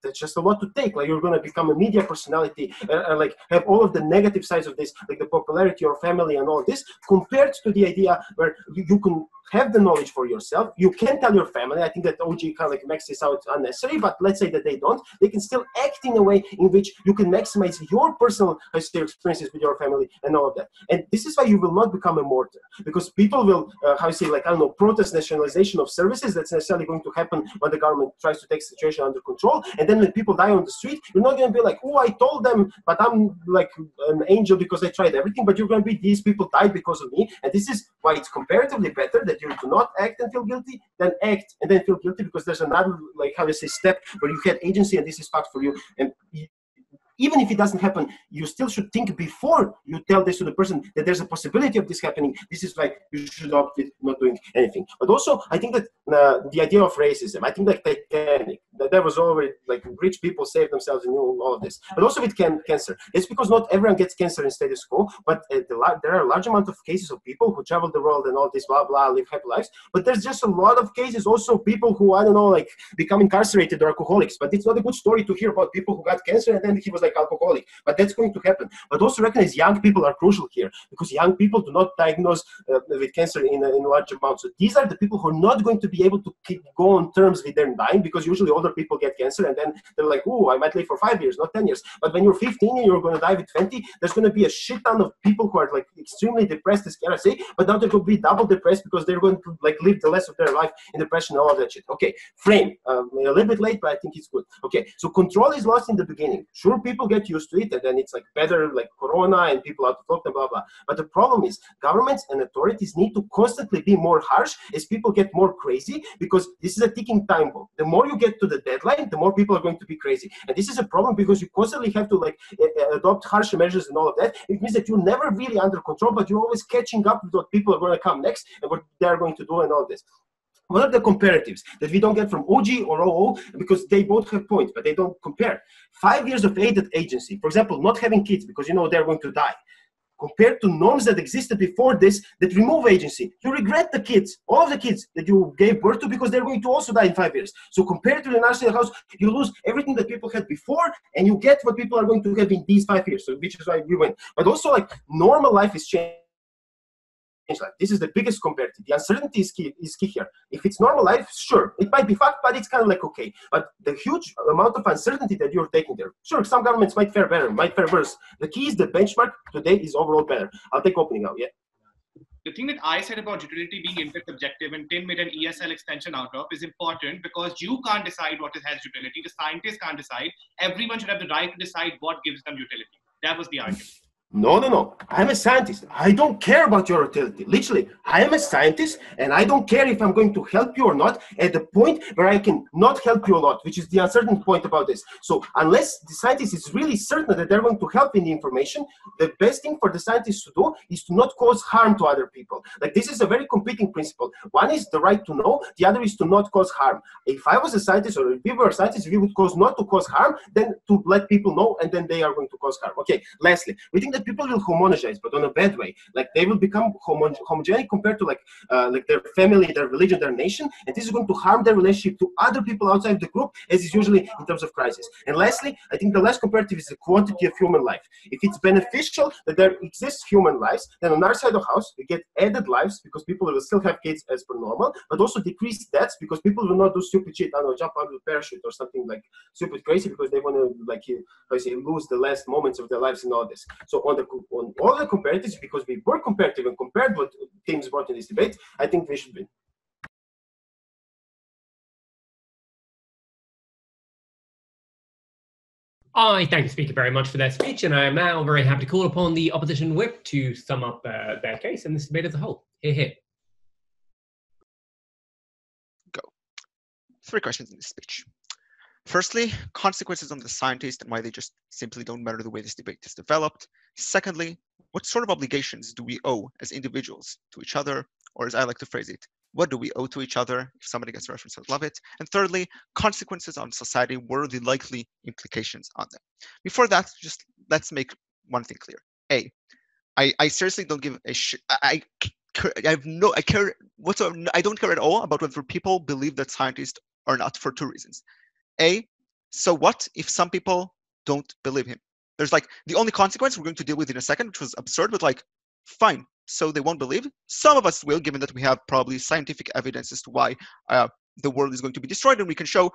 That's just a lot to take. Like, you're going to become a media personality, like, have all of the negative sides of this, like the popularity, your family and all this, compared to the idea where you can have the knowledge for yourself. You can tell your family. I think that OG kind of like makes this out unnecessary, but let's say that they don't. They can still act in a way in which you can maximize your personal experiences with your family and all of that. And this is why you will not become a martyr, because people will, protest nationalization of services. That's necessarily going to happen when the government tries to take the situation under control. And then when people die on the street, you're not going to be like, oh, I told them, but I'm like an angel because I tried everything. But you're going to be, these people died because of me. And this is why it's comparatively better that you do not act and feel guilty than act and then feel guilty, because there's another, like, how to say, step where you had agency and this is fact for you. And even if it doesn't happen, you still should think before you tell this to the person that there's a possibility of this happening. This is why you should opt with not doing anything. But also, I think that the idea of racism, I think like Titanic, that was already, like, rich people saved themselves and all of this. But also with cancer, it's because not everyone gets cancer in status quo, but there are a large amount of cases of people who travel the world and all this, blah, blah, live happy lives. But there's just a lot of cases also people who, I don't know, like, become incarcerated or alcoholics. But it's not a good story to hear about people who got cancer and then he was like alcoholic, but that's going to happen. But also recognize young people are crucial here, because young people do not diagnose with cancer in large amounts. So these are the people who are not going to be able to go on terms with them dying, because usually older people get cancer and then they're like, oh, I might live for 5 years, not 10 years. But when you're 15 and you're going to die with 20, there's going to be a shit ton of people who are, like, extremely depressed, as Ciara say, but now they're going to be double depressed because they're going to, like, live the rest of their life in depression and all of that shit. Okay, frame, a little bit late, but I think it's good. Okay, so control is lost in the beginning. Sure, people get used to it and then it's like better, like corona and people out to talk and blah blah. But the problem is governments and authorities need to constantly be more harsh as people get more crazy, because this is a ticking time bomb. The more you get to the deadline, the more people are going to be crazy. And this is a problem because you constantly have to, like, adopt harsher measures and all of that. It means that you're never really under control, but you're always catching up with what people are going to come next and what they're going to do and all this. What are the comparatives that we don't get from OG or OO, because they both have points, but they don't compare? 5 years of aided agency, for example, not having kids because you know they're going to die, compared to norms that existed before this that remove agency. You regret the kids, all of the kids that you gave birth to, because they're going to also die in 5 years. So compared to the national house, you lose everything that people had before and you get what people are going to have in these 5 years, so which is why we win. But also, like, normal life is changing. Life. This is the biggest comparative. The uncertainty is key here. If it's normal life, sure, it might be fact, but it's kind of like okay. But the huge amount of uncertainty that you're taking there, sure, some governments might fare better, might fare worse. The key is the benchmark today is overall better. I'll take opening now, yeah. The thing that I said about utility being intersubjective and Tim made an ESL extension out of is important, because you can't decide what has utility. The scientists can't decide. Everyone should have the right to decide what gives them utility. That was the argument. No. I'm a scientist. I don't care about your utility. Literally, I am a scientist and I don't care if I'm going to help you or not at the point where I can not help you a lot, which is the uncertain point about this. So unless the scientist is really certain that they're going to help in the information, the best thing for the scientists to do is to not cause harm to other people. Like, this is a very competing principle. One is the right to know, the other is to not cause harm. If I was a scientist or if we were scientists, we would cause not to cause harm, then to let people know, and then they are going to cause harm. Okay, lastly, we think that that people will homogenize, but on a bad way. Like they will become homogenic compared to like their family, their religion, their nation, and this is going to harm their relationship to other people outside the group, as is usually in terms of crisis. And lastly, I think the last comparative is the quantity of human life. If it's beneficial that there exists human lives, then on our side of the house, we get added lives because people will still have kids as per normal, but also decrease deaths because people will not do stupid shit, I don't know, jump out of a parachute or something like stupid crazy because they want to like lose the last moments of their lives and all this. So on all the comparatives, because we were comparative and compared what teams brought in this debate, I think we should win. I thank the speaker very much for their speech, and I am now very happy to call upon the opposition whip to sum up their case and this debate as a whole. Hear, hear. Go. 3 questions in this speech. Firstly, consequences on the scientists and why they just simply don't matter the way this debate is developed. Secondly, what sort of obligations do we owe as individuals to each other, or as I like to phrase it, what do we owe to each other? If somebody gets a reference, I'd love it. And thirdly, consequences on society, what are the likely implications on them? Before that, just let's make one thing clear. I seriously don't give a shit. I don't care at all about whether people believe that scientists are not, for 2 reasons. So what if some people don't believe him? There's like the only consequence we're going to deal with in a second, which was absurd, but like, fine. So they won't believe. Some of us will, given that we have probably scientific evidence as to why the world is going to be destroyed, and we can show,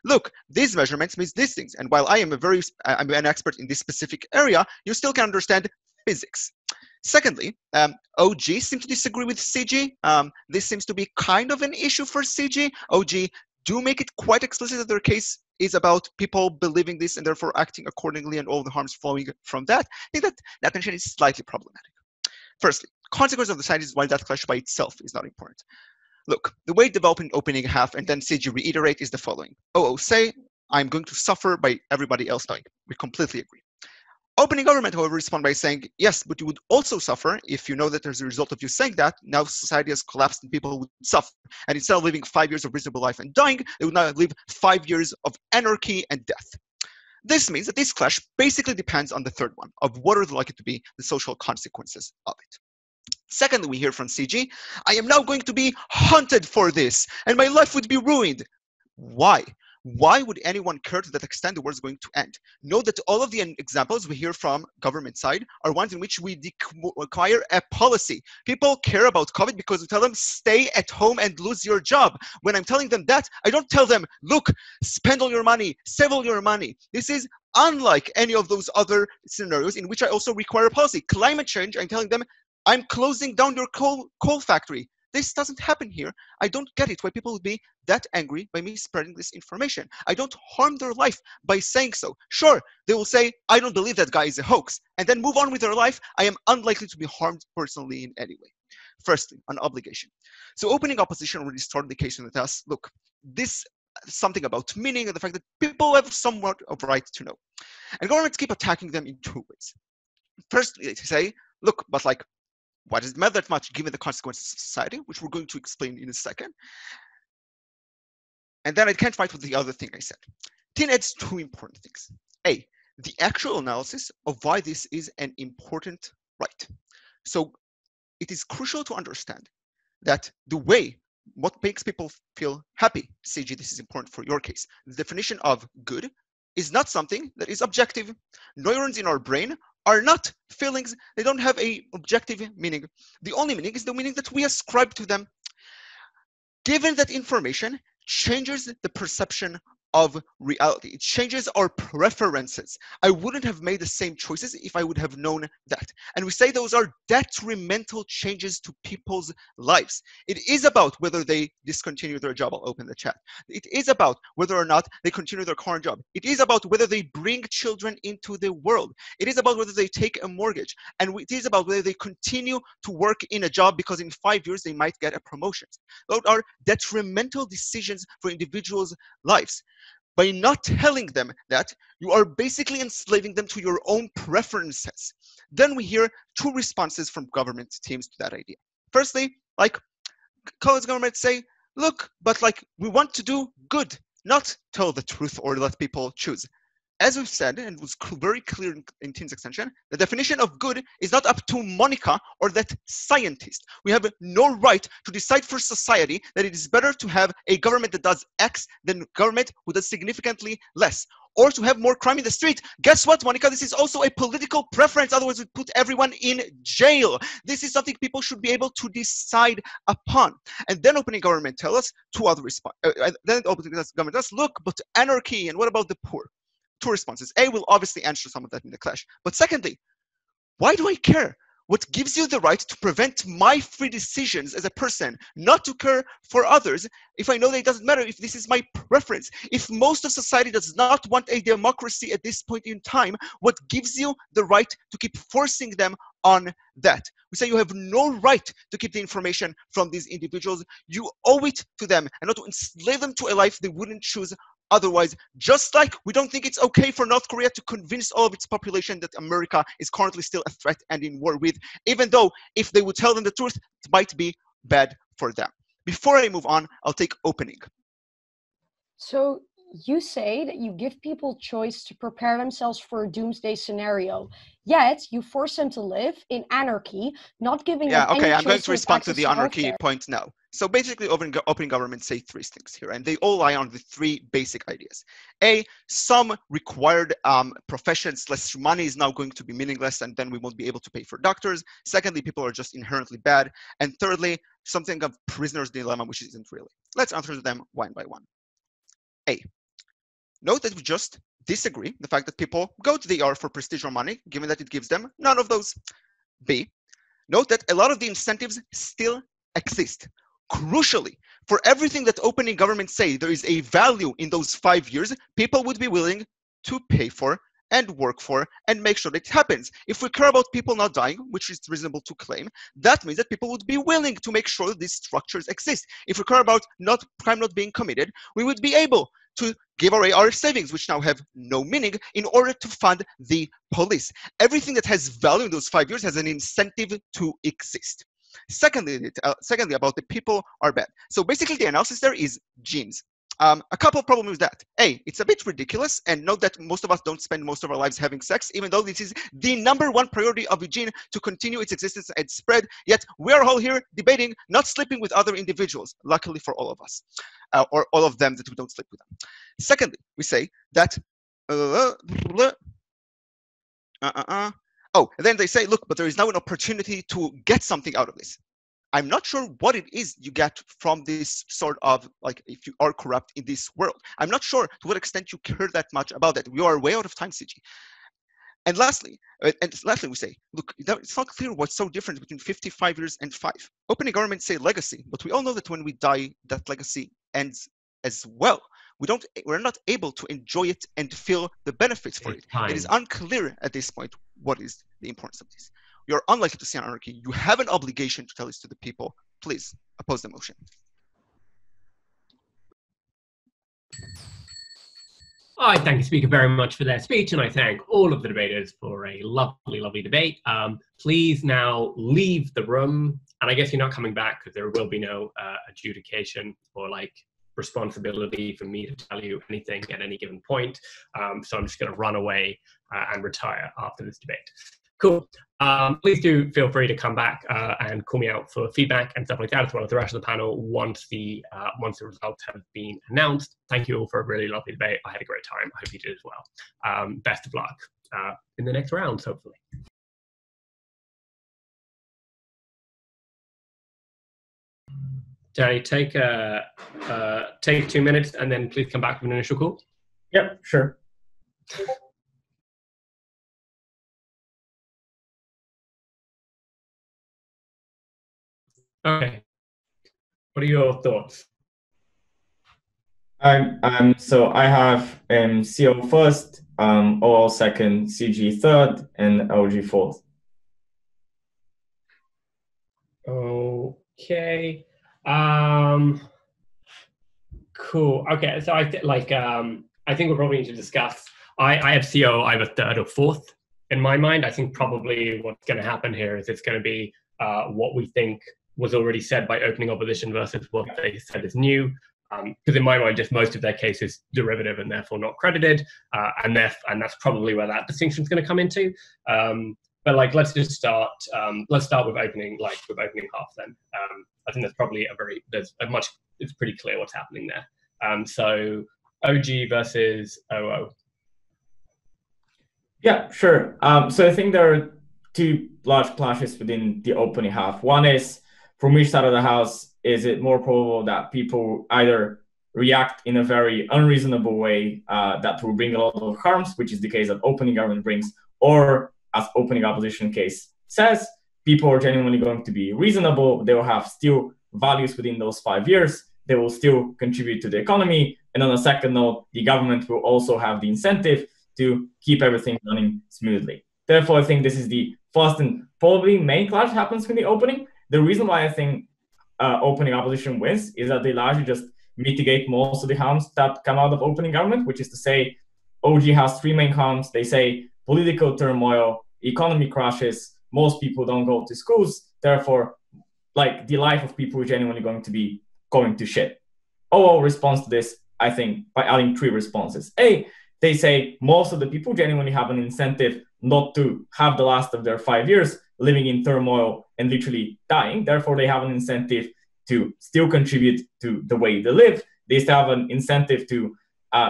look, these measurements means these things. And while I'm an expert in this specific area, you still can understand physics. Secondly, OG seems to disagree with CG. This seems to be kind of an issue for CG. OG do make it quite explicit that their case is about people believing this and therefore acting accordingly and all the harms flowing from that. I think that tension is slightly problematic. Firstly, consequence of the scientists, while that clash by itself is not important. Look, the way developing opening half and then CG reiterate is the following. say, I'm going to suffer by everybody else dying. We completely agree. Opening government, however, respond by saying, yes, but you would also suffer if you know that as a result of you saying that, now society has collapsed and people would suffer. And instead of living 5 years of reasonable life and dying, they would now live 5 years of anarchy and death. This means that this clash basically depends on the third one, of what are likely to be the social consequences of it. Secondly, we hear from CG, I am now going to be hunted for this, and my life would be ruined. Why? Why would anyone care to that extent the world is going to end? Note that all of the examples we hear from government side are ones in which we require a policy. People care about COVID because we tell them stay at home and lose your job. When I'm telling them that, I don't tell them, look, spend all your money, save all your money. This is unlike any of those other scenarios in which I also require a policy. Climate change, I'm telling them, I'm closing down your coal factory. This doesn't happen here. I don't get it why people would be that angry by me spreading this information. I don't harm their life by saying so. Sure, they will say, I don't believe that guy is a hoax, and then move on with their life. I am unlikely to be harmed personally in any way. Firstly, on obligation. So opening opposition already started the case with us. Look, this is something about meaning and the fact that people have somewhat of right to know. And governments keep attacking them in 2 ways. Firstly, they say, look, but like, why does it matter that much given the consequences of society, which we're going to explain in a second? And then I can't fight with the other thing I said. Tin adds 2 important things. The actual analysis of why this is an important right. So it is crucial to understand that the way, what makes people feel happy, CG, this is important for your case, the definition of good is not something that is objective. Neurons in our brain are not feelings. They don't have a objective meaning. The only meaning is the meaning that we ascribe to them. Given that information changes the perception of reality. It changes our preferences. I wouldn't have made the same choices if I would have known that. And we say those are detrimental changes to people's lives. It is about whether they discontinue their job. I'll open the chat. It is about whether or not they continue their current job. It is about whether they bring children into the world. It is about whether they take a mortgage. And it is about whether they continue to work in a job because in 5 years they might get a promotion. Those are detrimental decisions for individuals' lives. By not telling them that, you are basically enslaving them to your own preferences. Then we hear 2 responses from government teams to that idea. Firstly, like college governments say, look, but like we want to do good, not tell the truth or let people choose. as we've said, and it was very clear in Teens extension, the definition of good is not up to Monica or that scientist. We have no right to decide for society that it is better to have a government that does X than a government who does significantly less, or to have more crime in the street. Guess what, Monica? This is also a political preference. Otherwise, we put everyone in jail. This is something people should be able to decide upon. And then opening government tell us two other responses. Then opening government tells us, look, but anarchy, and what about the poor? Two responses. A, will obviously answer some of that in the clash. But secondly, why do I care? What gives you the right to prevent my free decisions as a person, not to care for others, if I know that it doesn't matter, if this is my preference? If most of society does not want a democracy at this point in time, what gives you the right to keep forcing them on that? We say you have no right to keep the information from these individuals. You owe it to them, and not to enslave them to a life they wouldn't choose otherwise. Just like we don't think it's okay for North Korea to convince all of its population that America is currently still a threat and in war with, even though if they would tell them the truth, it might be bad for them. Before I move on, I'll take opening. So you say that you give people choice to prepare themselves for a doomsday scenario, yet you force them to live in anarchy, not giving them any I'm going choice to respond to access the anarchy healthcare. point now. So basically, opening governments say three things here, and they all lie on the three basic ideas. A, some required professions less money is now going to be meaningless, and then we won't be able to pay for doctors. Secondly, people are just inherently bad. And thirdly, something of prisoner's dilemma, which isn't really. Let's answer them one by one. A, note that we just disagree the fact that people go to the ER for prestige or money, given that it gives them none of those. B, note that a lot of the incentives still exist. Crucially, for everything that opening governments say there is a value in those 5 years, people would be willing to pay for and work for and make sure that it happens. If we care about people not dying, which is reasonable to claim, that means that people would be willing to make sure that these structures exist. If we care about crime not being committed, we would be able to give away our savings, which now have no meaning, in order to fund the police. Everything that has value in those 5 years has an incentive to exist. Secondly, about the people are bad. So basically the analysis there is genes. A couple of problems with that. A, it's a bit ridiculous, and note that most of us don't spend most of our lives having sex, even though this is the #1 priority of a gene to continue its existence and spread, yet we are all here debating not sleeping with other individuals, luckily for all of us, or all of them that we don't sleep with them. Secondly, we say that, oh, and then they say, look, but there is now an opportunity to get something out of this. I'm not sure what it is you get from this sort of, like, if you are corrupt in this world. I'm not sure to what extent you care that much about that. We are way out of time, CG. And lastly, we say, look, it's not clear what's so different between 55 years and 5. Opening governments say legacy, but we all know that when we die, that legacy ends as well. We're not able to enjoy it and feel the benefits for it. It is unclear at this point what is the importance of this. You're unlikely to see anarchy. You have an obligation to tell this to the people. Please oppose the motion. I thank the speaker very much for their speech, and I thank all of the debaters for a lovely, lovely debate. Please now leave the room, and I guess you're not coming back because there will be no adjudication or responsibility for me to tell you anything at any given point. So I'm just going to run away and retire after this debate. Cool. Please do feel free to come back and call me out for feedback and stuff like that, as well as the rest of the panel once the results have been announced. Thank you all for a really lovely debate. I had a great time. I hope you did as well. Best of luck in the next rounds, hopefully. Dani, take 2 minutes and then please come back with an initial call. Yep, sure. Okay. What are your thoughts? So I have CO first, OL second, CG third, and LG fourth. Okay. Cool. Okay. So I think we probably need to discuss. I have CO either third or fourth in my mind. I think probably what's going to happen here is it's going to be what we think was already said by opening opposition versus what they said is new. Because in my mind, just most of their case is derivative and therefore not credited, and that's probably where that distinction is going to come into. But like, let's just start. Let's start with opening half then. I think that's probably it's pretty clear what's happening there. So OG versus OO. Yeah, sure. So I think there are two large clashes within the opening half. One is, from which side of the house is it more probable that people either react in a very unreasonable way that will bring a lot of harms, which is the case that opening government brings, or as opening opposition case says, people are genuinely going to be reasonable. They will have still values within those 5 years. They will still contribute to the economy. And on a second note, the government will also have the incentive to keep everything running smoothly. Therefore, I think this is the first and probably main clash happens in the opening. The reason why I think opening opposition wins is that they largely just mitigate most of the harms that come out of opening government, which is to say, OG has three main harms. They say political turmoil, economy crashes, most people don't go to schools, therefore, like, the life of people is genuinely going to be going to shit. OO responds to this, I think, by adding three responses. A, they say most of the people genuinely have an incentive not to have the last of their 5 years living in turmoil and literally dying. Therefore, they have an incentive to still contribute to the way they live. They still have an incentive to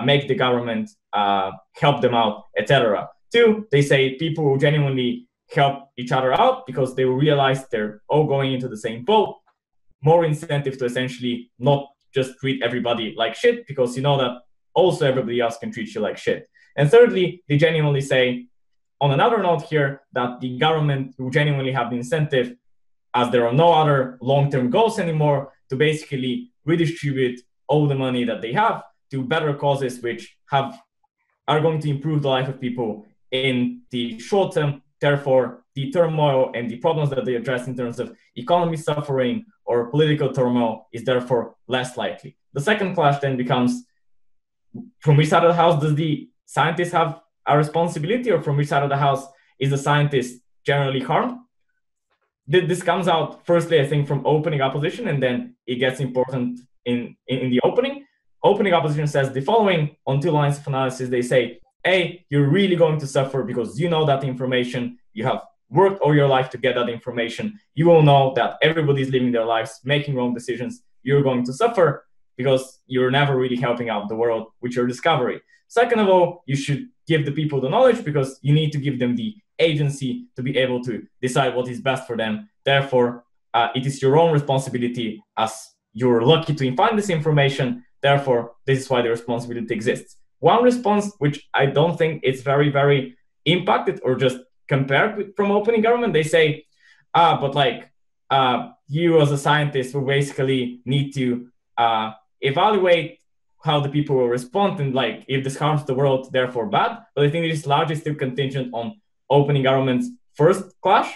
make the government help them out, etc. Two, they say people will genuinely help each other out because they will realize they're all going into the same boat. More incentive to essentially not just treat everybody like shit, because you know that also everybody else can treat you like shit. And thirdly, they genuinely say, on another note here, that the government will genuinely have the incentive, as there are no other long-term goals anymore, to basically redistribute all the money that they have to better causes which are going to improve the life of people in the short term. Therefore, the turmoil and the problems that they address in terms of economy suffering or political turmoil is therefore less likely. The second clash then becomes, from which side of the house does the scientist have a responsibility, or from which side of the house is the scientist generally harmed? This comes out firstly, I think, from opening opposition, and then it gets important in the opening. Opening opposition says the following on two lines of analysis. They say, A, you're really going to suffer because you know that information, you have worked all your life to get that information. You will know that everybody's living their lives, making wrong decisions. You're going to suffer because you're never really helping out the world with your discovery. Second of all, you should give the people the knowledge because you need to give them the agency to be able to decide what is best for them. Therefore, it is your own responsibility, as you're lucky to find this information. Therefore, this is why the responsibility exists. One response, which I don't think is very, very impacted or just compared with from opening government, they say, but like you as a scientist will basically need to evaluate how the people will respond, and like if this harms the world, therefore bad. But I think it is largely still contingent on opening government's first clash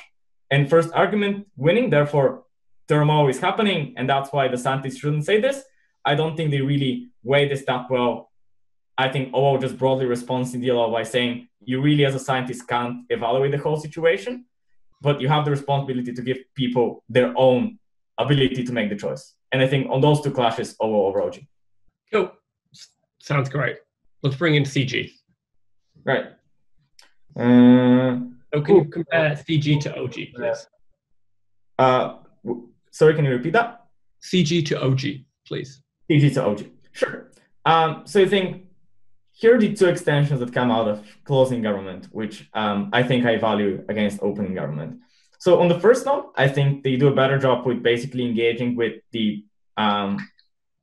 and first argument winning. Therefore, turmoil is happening, and that's why the scientists shouldn't say this. I don't think they really weigh this that well. I think OO just broadly responds in the law by saying you really as a scientist can't evaluate the whole situation, but you have the responsibility to give people their own ability to make the choice. And I think on those two clashes, OO over OG. Cool. Sounds great. Let's bring in CG. Right. So can you compare CG to OG, please? Sorry, can you repeat that? CG to OG, please. CG to OG. Sure. So I think here are the two extensions that come out of closing government, which I think I value against opening government. So on the first note, I think they do a better job with basically engaging with the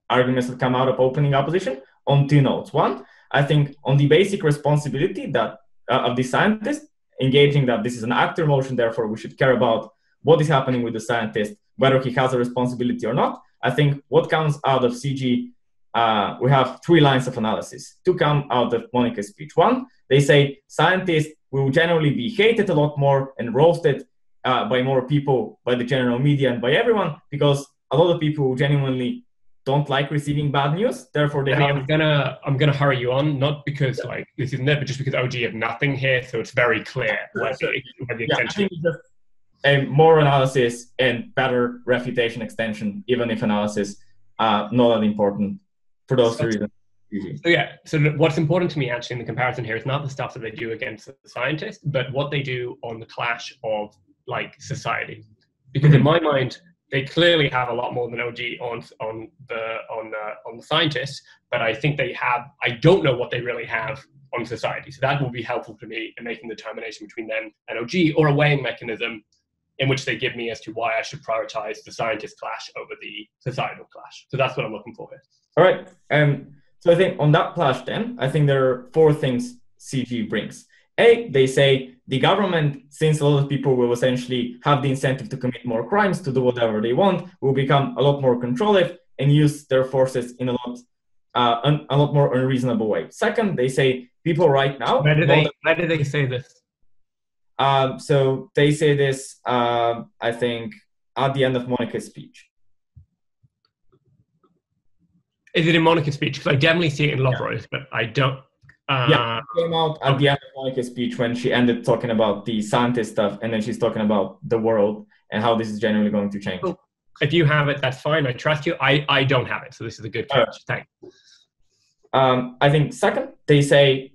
arguments that come out of opening opposition on two notes. One, I think on the basic responsibility that of the scientist, engaging that this is an actor motion, therefore we should care about what is happening with the scientist, whether he has a responsibility or not. I think what comes out of CG, we have three lines of analysis. Two come out of Monica's speech. One, they say scientists will generally be hated a lot more and roasted by more people, by the general media and by everyone, because a lot of people genuinely don't like receiving bad news. Therefore, they have... I'm gonna hurry you on, not because like this isn't it, but just because OG have nothing here, so it's very clear where the I think it's just a more analysis and better refutation extension, even if analysis not that important for those two reasons. So yeah, so what's important to me actually in the comparison here is not the stuff that they do against the scientists, but what they do on the clash of like society. Because in my mind, they clearly have a lot more than OG on the scientists, but I think they have. I don't know what they really have on society. So that will be helpful to me in making the determination between them and OG, or a weighing mechanism in which they give me as to why I should prioritize the scientist clash over the societal clash. So that's what I'm looking for here. All right. So I think on that clash then, I think there are 4 things CG brings. A, they say the government, since a lot of people will essentially have the incentive to commit more crimes, to do whatever they want, will become a lot more controlling and use their forces in a lot more unreasonable way. Second, they say people right now... Where do they say this? So they say this, I think, at the end of Monica's speech. Is it in Monica's speech? Because I definitely see it in Lovro's, but I don't... Yeah, it came out at the end of Monica's speech when she ended talking about the scientist stuff, and then she's talking about the world and how this is generally going to change. Well, if you have it, that's fine. I trust you. I don't have it, so this is a good catch. Thanks. I think second, they say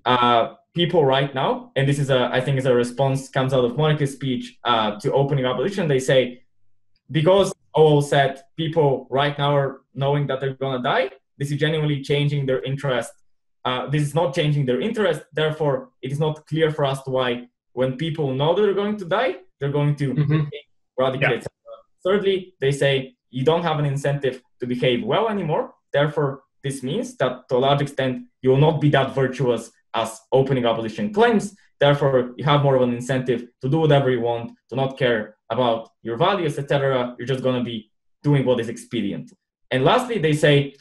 people right now, and this is I think is a response comes out of Monica's speech to opening opposition. They say because OL said people right now are knowing that they're gonna die. This is genuinely changing their interest. This is not changing their interest. Therefore, it is not clear for us why, when people know that they're going to die, they're going to eradicate. Thirdly, they say you don't have an incentive to behave well anymore. Therefore, this means that to a large extent, you will not be that virtuous as opening opposition claims. Therefore, you have more of an incentive to do whatever you want, to not care about your values, etc. You're just going to be doing what is expedient. And lastly, they say,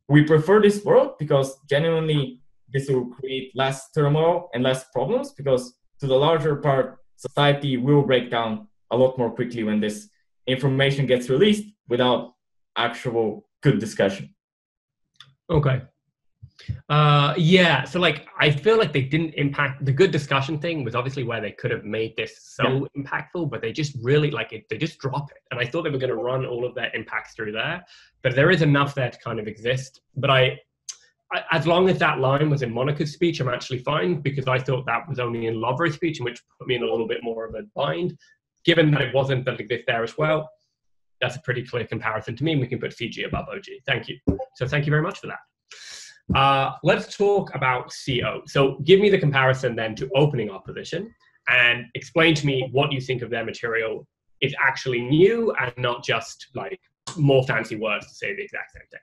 we prefer this world because genuinely this will create less turmoil and less problems, because to the larger part, society will break down a lot more quickly when this information gets released without actual good discussion. Okay. Yeah, so like I feel like they didn't impact the good discussion thing was obviously where they could have made this so impactful, but they just really they just drop it. And I thought they were going to run all of their impacts through there, but there is enough there to kind of exist. But I as long as that line was in Monica's speech, I'm actually fine, because I thought that was only in Lovro's speech, which put me in a little bit more of a bind. Given that it wasn't, that it exists there as well, that's a pretty clear comparison to me, and we can put Fiji above OG. Thank you. So thank you very much for that. Let's talk about CO. So give me the comparison then to opening opposition, and explain to me what you think of their material is actually new and not just like more fancy words to say the exact same thing.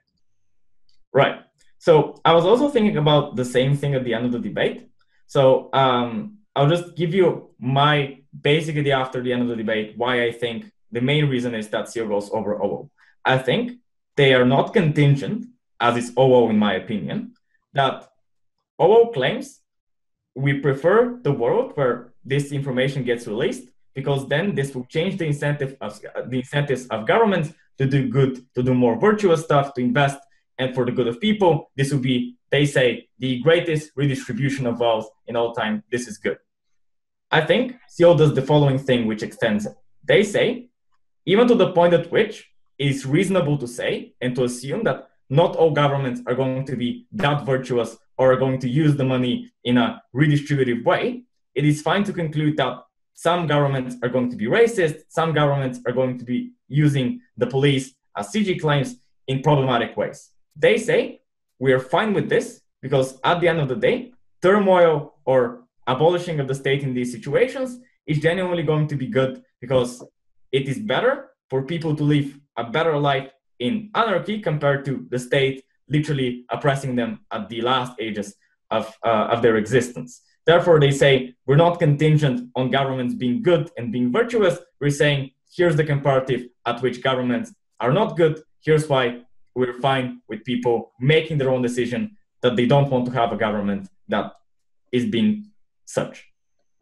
Right. So I was also thinking about the same thing at the end of the debate. So I'll just give you my basic idea after the end of the debate, why I think the main reason is that CO goes over OO. I think they are not contingent, as is OO in my opinion, that OO claims we prefer the world where this information gets released, because then this will change the incentives of governments to do good, to do more virtuous stuff, to invest, and for the good of people. This will be, they say, the greatest redistribution of wealth in all time. This is good. I think CO does the following thing, which extends it. They say, even to the point at which it is reasonable to say and to assume that not all governments are going to be that virtuous or are going to use the money in a redistributive way, it is fine to conclude that some governments are going to be racist, some governments are going to be using the police, as CG claims, in problematic ways. They say, we are fine with this because at the end of the day, turmoil or abolishing of the state in these situations is genuinely going to be good, because it is better for people to live a better life in anarchy compared to the state literally oppressing them at the last ages of their existence. Therefore, they say, we're not contingent on governments being good and being virtuous. We're saying, here's the comparative at which governments are not good. Here's why we're fine with people making their own decision that they don't want to have a government that is being such.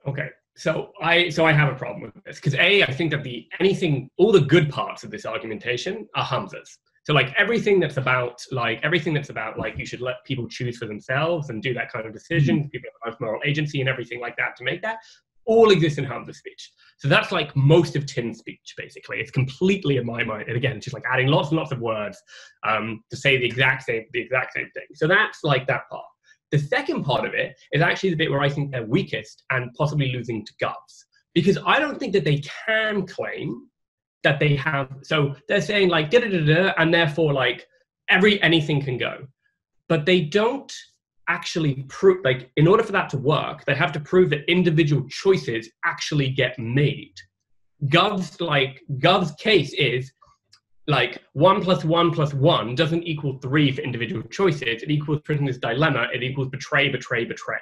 Okay. So I have a problem with this, because I think that all the good parts of this argumentation are Hamza's. So like everything that's about you should let people choose for themselves and do that kind of decision, people have moral agency and everything like that to make that. all exists in Hamza's speech. So that's like most of Tim's speech, basically. It's completely in my mind. And again, just like adding lots and lots of words to say the exact same thing. So that's like that part. The second part of it is actually the bit where I think they're weakest and possibly losing to Govs. Because I don't think that they can claim that they have, so they're saying like da-da-da-da, and therefore like anything can go. But they don't actually prove, like in order for that to work, they have to prove that individual choices actually get made. Gov's case is like 1 + 1 + 1 doesn't equal 3 for individual choices. It equals prisoner's dilemma. It equals betray, betray, betray.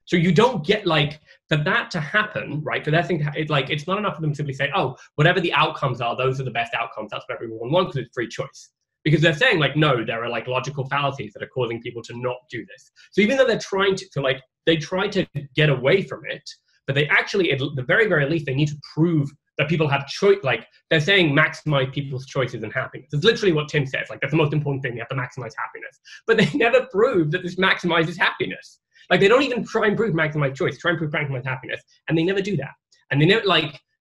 So you don't get like, for that to happen, right? For that thing to it's not enough for them to simply say, oh, whatever the outcomes are, those are the best outcomes. That's what everyone wants because it's free choice. Because they're saying like, no, there are like logical fallacies that are causing people to not do this. So even though they're trying to, they try to get away from it, but they actually, at the very, very least, they need to prove that people have choice. Like they're saying maximize people's choices and happiness. It's literally what Tim says. Like that's the most important thing. You have to maximize happiness. But they never prove that this maximizes happiness. Like they don't even try and prove maximize choice, try and prove maximize happiness. And they never do that. And they never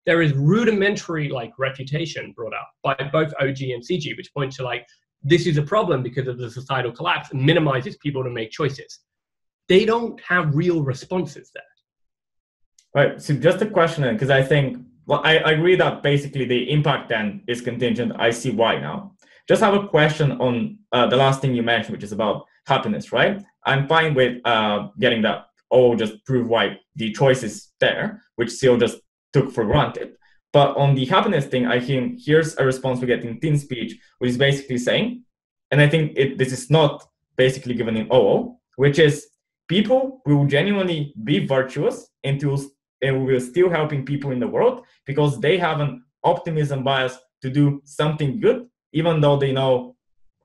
there is rudimentary refutation brought up by both OG and CG, which point to this is a problem because of the societal collapse and minimizes people to make choices. They don't have real responses there. Right. So just a question then, because I think, I agree that basically the impact then is contingent. I see why now. Just have a question on the last thing you mentioned, which is about happiness, right? I'm fine with getting that, just prove why the choice is there, which CO just took for granted. But on the happiness thing, I think here's a response we get in Tim's speech, which is basically saying, and I think this is not basically given in OO, which is people will genuinely be virtuous and will still helping people in the world because they have an optimism bias to do something good, even though they know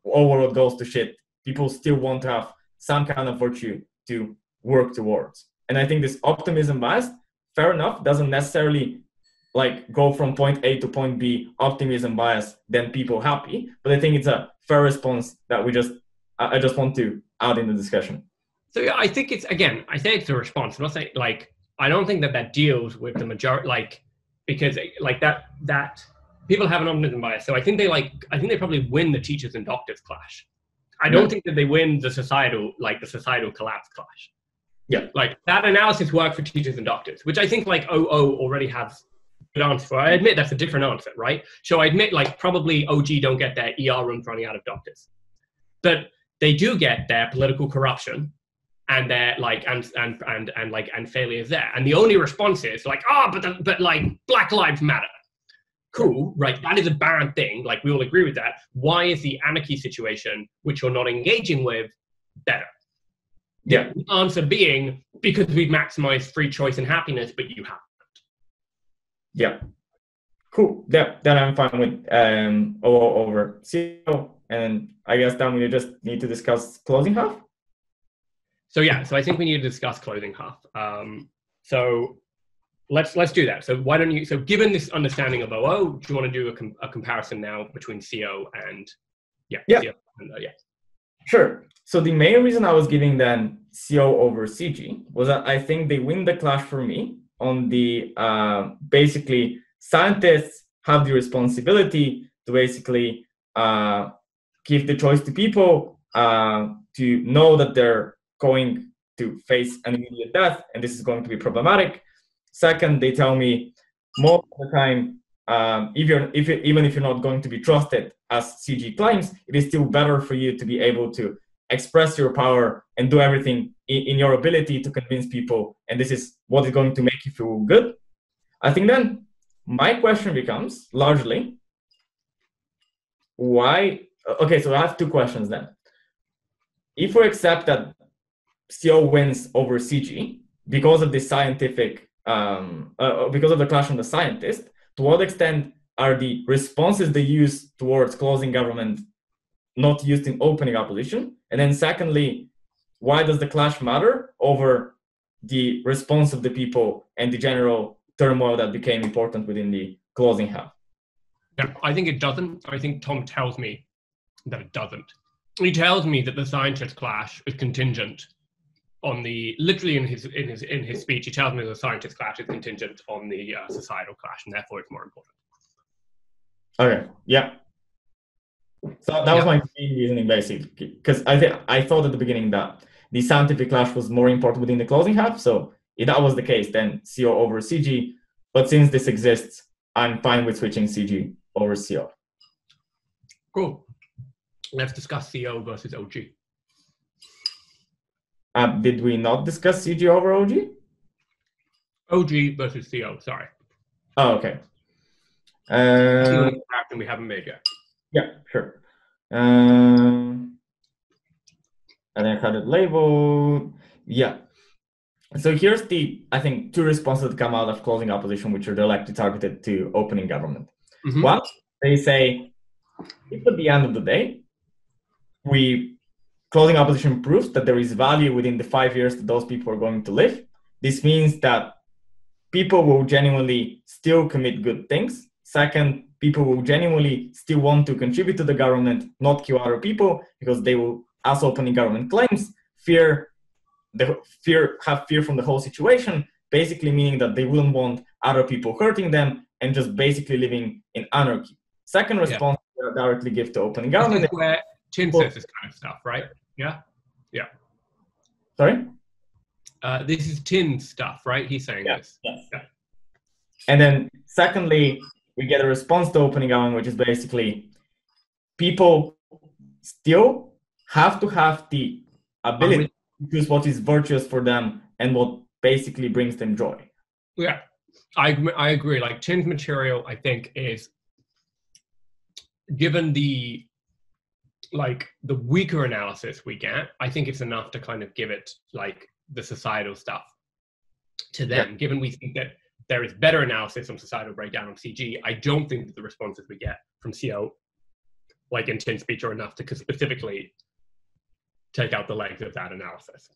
overall goes to shit. People still want to have some kind of virtue to work towards. And I think this optimism bias, fair enough, doesn't necessarily go from point A to point B, optimism bias, then people happy. But I think it's a fair response that I just want to add in the discussion. So yeah, I think it's, again, I say it's a response. I'm not saying, I don't think that deals with the majority, because that people have an optimism bias. So I think they probably win the teachers and doctors clash. I don't think that they win the societal collapse clash. Yeah. That analysis worked for teachers and doctors, which I think OO already has good answer for. I admit that's a different answer, right? So I admit probably OG don't get their ER rooms running out of doctors. But they do get their political corruption and their and failures there. And the only response is but Black Lives Matter. Cool, right? That is a bad thing. We all agree with that. Why is the anarchy situation, which you're not engaging with, better? Yeah. The answer being because we've maximized free choice and happiness, but you haven't. Yeah. Cool. Yeah. Then I'm fine with over CO, and I guess then we just need to discuss closing half. So yeah. So I think we need to discuss closing half. So let's do that. So why don't you? So given this understanding of OO, do you want to do a comparison now between CO and CO and, Sure. So the main reason I was giving then CO over CG was that I think they win the clash for me on the basically scientists have the responsibility to basically give the choice to people to know that they're going to face an immediate death and this is going to be problematic. Second, they tell me most of the time, even if you're not going to be trusted as CG claims, it is still better for you to be able to express your power and do everything in your ability to convince people. And this is what is going to make you feel good. I think then my question becomes largely, why? Okay, so I have two questions then. If we accept that CO wins over CG because of the scientific, because of the clash on the scientist, to what extent are the responses they use towards closing government not used in opening opposition? And then secondly, why does the clash matter over the response of the people and the general turmoil that became important within the closing half? Yeah, I think it doesn't. I think Tom tells me that it doesn't. He tells me that the scientist clash is contingent on the literally in his speech, he tells me the scientist clash is contingent on the societal clash, and therefore it's more important. Okay. Yeah. So that was my main reasoning, basically, because I thought at the beginning that the scientific clash was more important within the closing half. So if that was the case, then CO over CG. But since this exists, I'm fine with switching CG over CO. Cool. Let's discuss CO versus OG. Did we not discuss CG over OG? OG versus CO, sorry. Oh, okay. That's the only comparison we haven't made yet. Yeah, sure. And then had it labeled. Yeah. So here's I think, two responses that come out of closing opposition, which are directly targeted to opening government. Mm-hmm. One, they say, if at the end of the day, closing opposition proves that there is value within the 5 years that those people are going to live. This means that people will genuinely still commit good things. Second, people will genuinely still want to contribute to the government, not kill other people, because they will, as opening government claims, have fear from the whole situation, basically meaning that they wouldn't want other people hurting them and just basically living in anarchy. Second response they directly give to opening government. This is where Chin says this kind of stuff, right? Yeah? Yeah. Sorry? This is Tin stuff, right? He's saying this. Yes. Yeah. And then secondly, we get a response to opening government, which is basically people still have to have the ability to choose what is virtuous for them and what basically brings them joy. Yeah, I agree. Like Chin's material, I think, is given the weaker analysis we get, I think it's enough to kind of give it like the societal stuff to them. Yeah. Given we think that there is better analysis on societal breakdown on CG, I don't think that the responses we get from CO, like in Chin's speech, are enough to specifically take out the legs of that analysis.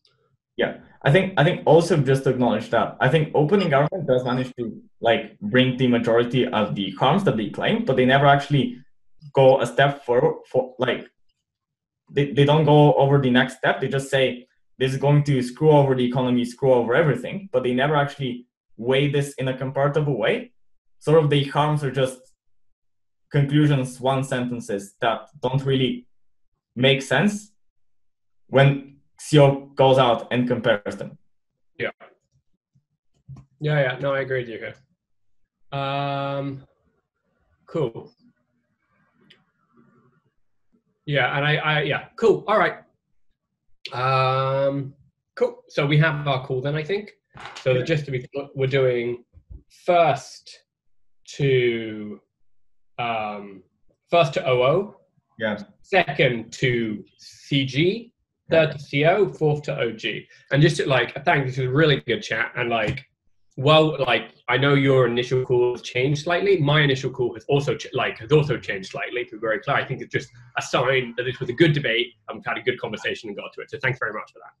Yeah, I think also just to acknowledge that I think opening government does manage to like bring the majority of the harms that they claim, but they never actually go a step for like they don't go over the next step. They just say this is going to screw over the economy, screw over everything, but they never actually weigh this in a comparable way. Sort of the harms are just conclusions, one sentences that don't really make sense when CO goes out and compares them. Yeah. No, I agree with you here. Cool. Yeah, and cool. All right. Cool. So we have our call then, I think. So just to be, we're doing first to OO. Yeah. Second to CG. Third to CO, fourth to OG. And just to thank you, this was a really good chat. And I know your initial call has changed slightly. My initial call has also changed slightly, to be very clear. I think it's just a sign that this was a good debate and we've had a good conversation and got to it. So thanks very much for that.